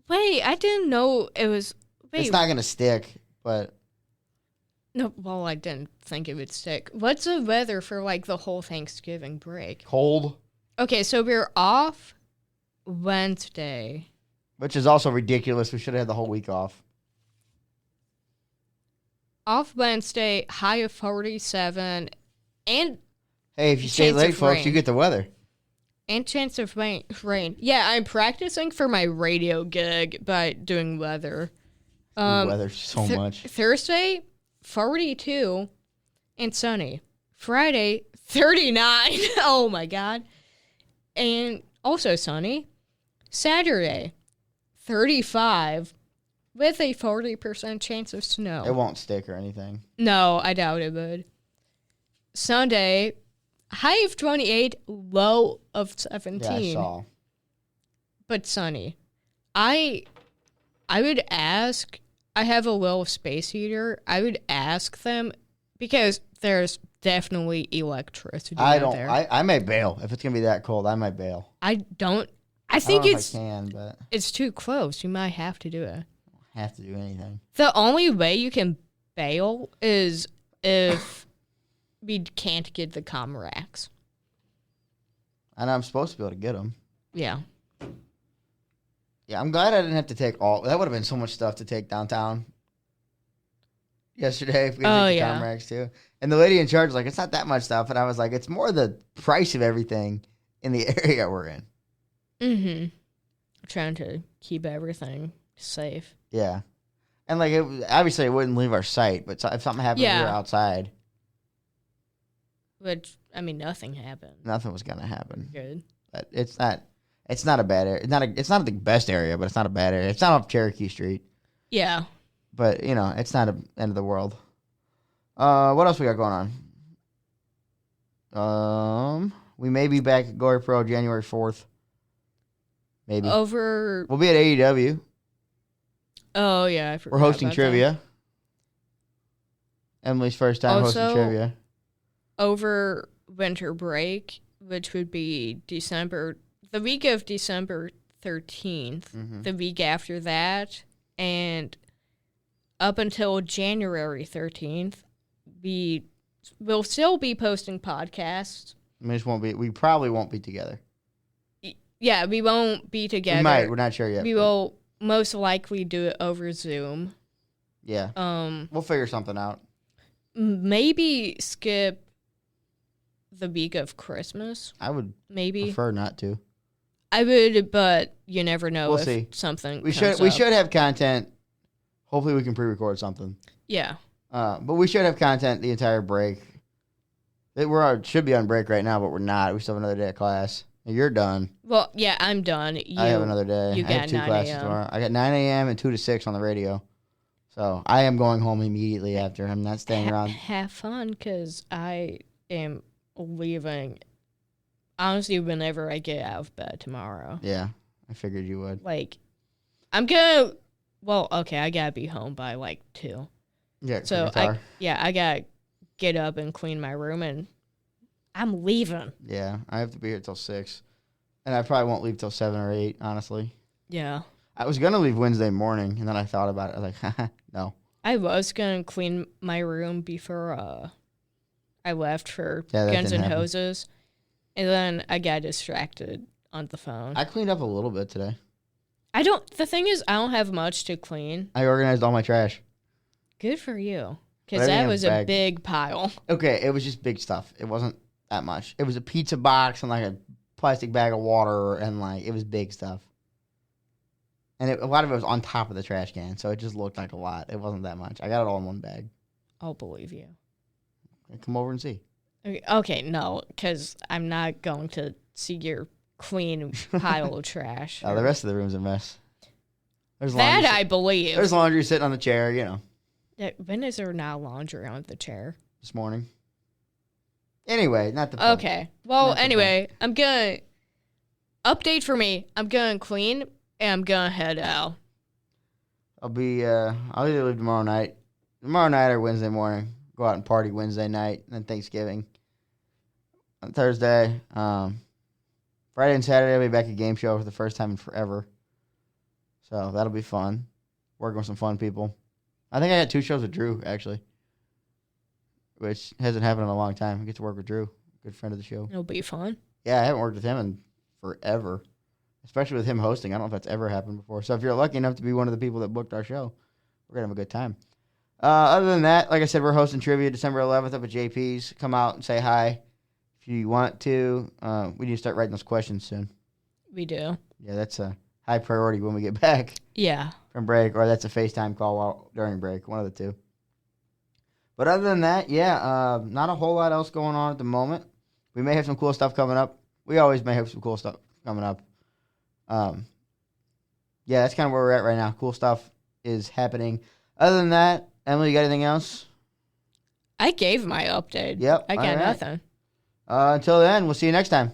Wait, I didn't know it was. Wait. It's not going to stick, but. No, well, I didn't think it would stick. What's the weather for like the whole Thanksgiving break? Cold. Okay, so we're off Wednesday. Which is also ridiculous. We should have had the whole week off. Off Wednesday, high of 47, and hey, if you stay late, folks, rain. You get the weather. And chance of rain. Yeah, I'm practicing for my radio gig by doing weather. Weather so much. Thursday, 42, and sunny. Friday, 39. Oh my God. And also sunny. Saturday, 35. With a 40% chance of snow. It won't stick or anything. No, I doubt it would. Sunday, high of 28, low of 17. Yeah, I saw. But sunny. I would ask, I have a little space heater. I would ask them, because there's definitely electricity out there. I may bail. If it's going to be that cold, I might bail. I think I don't know if I can, but it's too close. You might have to do it. Have to do anything. The only way you can bail is if we can't get the comm racks. And I'm supposed to be able to get them. Yeah. Yeah, I'm glad I didn't have to take all. That would have been so much stuff to take downtown yesterday. If we had to take the comm racks too. And the lady in charge was like, it's not that much stuff. And I was like, it's more the price of everything in the area we're in. Mm-hmm. Trying to keep everything safe. Yeah. And, like, obviously it wouldn't leave our sight, but if something happened, we were outside. Which, I mean, nothing happened. Nothing was going to happen. Good. But it's not a bad area. It's not the best area, but it's not a bad area. It's not off Cherokee Street. Yeah. But, it's not the end of the world. What else we got going on? We may be back at Glory Pro January 4th. Maybe. We'll be at AEW. Oh, yeah, I forgot. We're hosting trivia. Emily's first time hosting trivia. Over winter break, which would be the week of December 13th, the week after that, and up until January 13th, we will still be posting podcasts. We probably won't be together. Yeah, we won't be together. We might. We're not sure yet. We will most likely do it over Zoom. Yeah. We'll figure something out. Maybe skip the week of Christmas. I would maybe prefer not to. I would, but you never know. We'll if see. Something we comes should have content. Hopefully we can pre-record something. Yeah. But we should have content the entire break. Should be on break right now, but we're not. We still have another day of class. You're done. Well, yeah, I'm done. I have another day. I have 2 classes tomorrow. I got 9 a.m. and 2 to 6 on the radio. So I am going home immediately after. I'm not staying around. Have fun, because I am leaving, honestly, whenever I get out of bed tomorrow. Yeah, I figured you would. Like, I gotta be home by, 2. Yeah, so I gotta get up and clean my room, and I'm leaving. Yeah, I have to be here till 6. And I probably won't leave till 7 or 8, honestly. Yeah. I was going to leave Wednesday morning, and then I thought about it. I was like, no. I was going to clean my room before I left for Guns N' Hoses, and then I got distracted on the phone. I cleaned up a little bit today. The thing is, I don't have much to clean. I organized all my trash. Good for you, because that was a big pile. Okay, it was just big stuff. It wasn't that much. It was a pizza box and a plastic bag of water, and it was big stuff. And a lot of it was on top of the trash can, so it just looked like a lot. It wasn't that much. I got it all in one bag. I'll believe you. Come over and see. Okay, no, because I'm not going to see your clean pile of trash. The rest of the room's a mess. I believe. There's laundry sitting on the chair, When is there not laundry on the chair? This morning. Anyway, not the point. Okay. Well, anyway, I'm going to... Update for me. I'm going to clean, and I'm going to head out. I'll either leave tomorrow night or Wednesday morning. Go out and party Wednesday night, and then Thanksgiving on Thursday. Friday and Saturday I'll be back at game show for the first time in forever. So that'll be fun. Working with some fun people. I think I got 2 shows with Drew, actually, which hasn't happened in a long time. I get to work with Drew, good friend of the show. It'll be fun. Yeah, I haven't worked with him in forever, especially with him hosting. I don't know if that's ever happened before. So if you're lucky enough to be one of the people that booked our show, we're going to have a good time. Other than that, like I said, we're hosting trivia December 11th up at JP's. Come out and say hi if you want to. We need to start writing those questions soon. We do. Yeah, that's a high priority when we get back. Yeah. From break, or that's a FaceTime call during break, one of the two. But other than that, yeah, not a whole lot else going on at the moment. We may have some cool stuff coming up. We always may have some cool stuff coming up. Yeah, that's kind of where we're at right now. Cool stuff is happening. Other than that, Emily, you got anything else? I gave my update. Yep. I got nothing. Until then, we'll see you next time.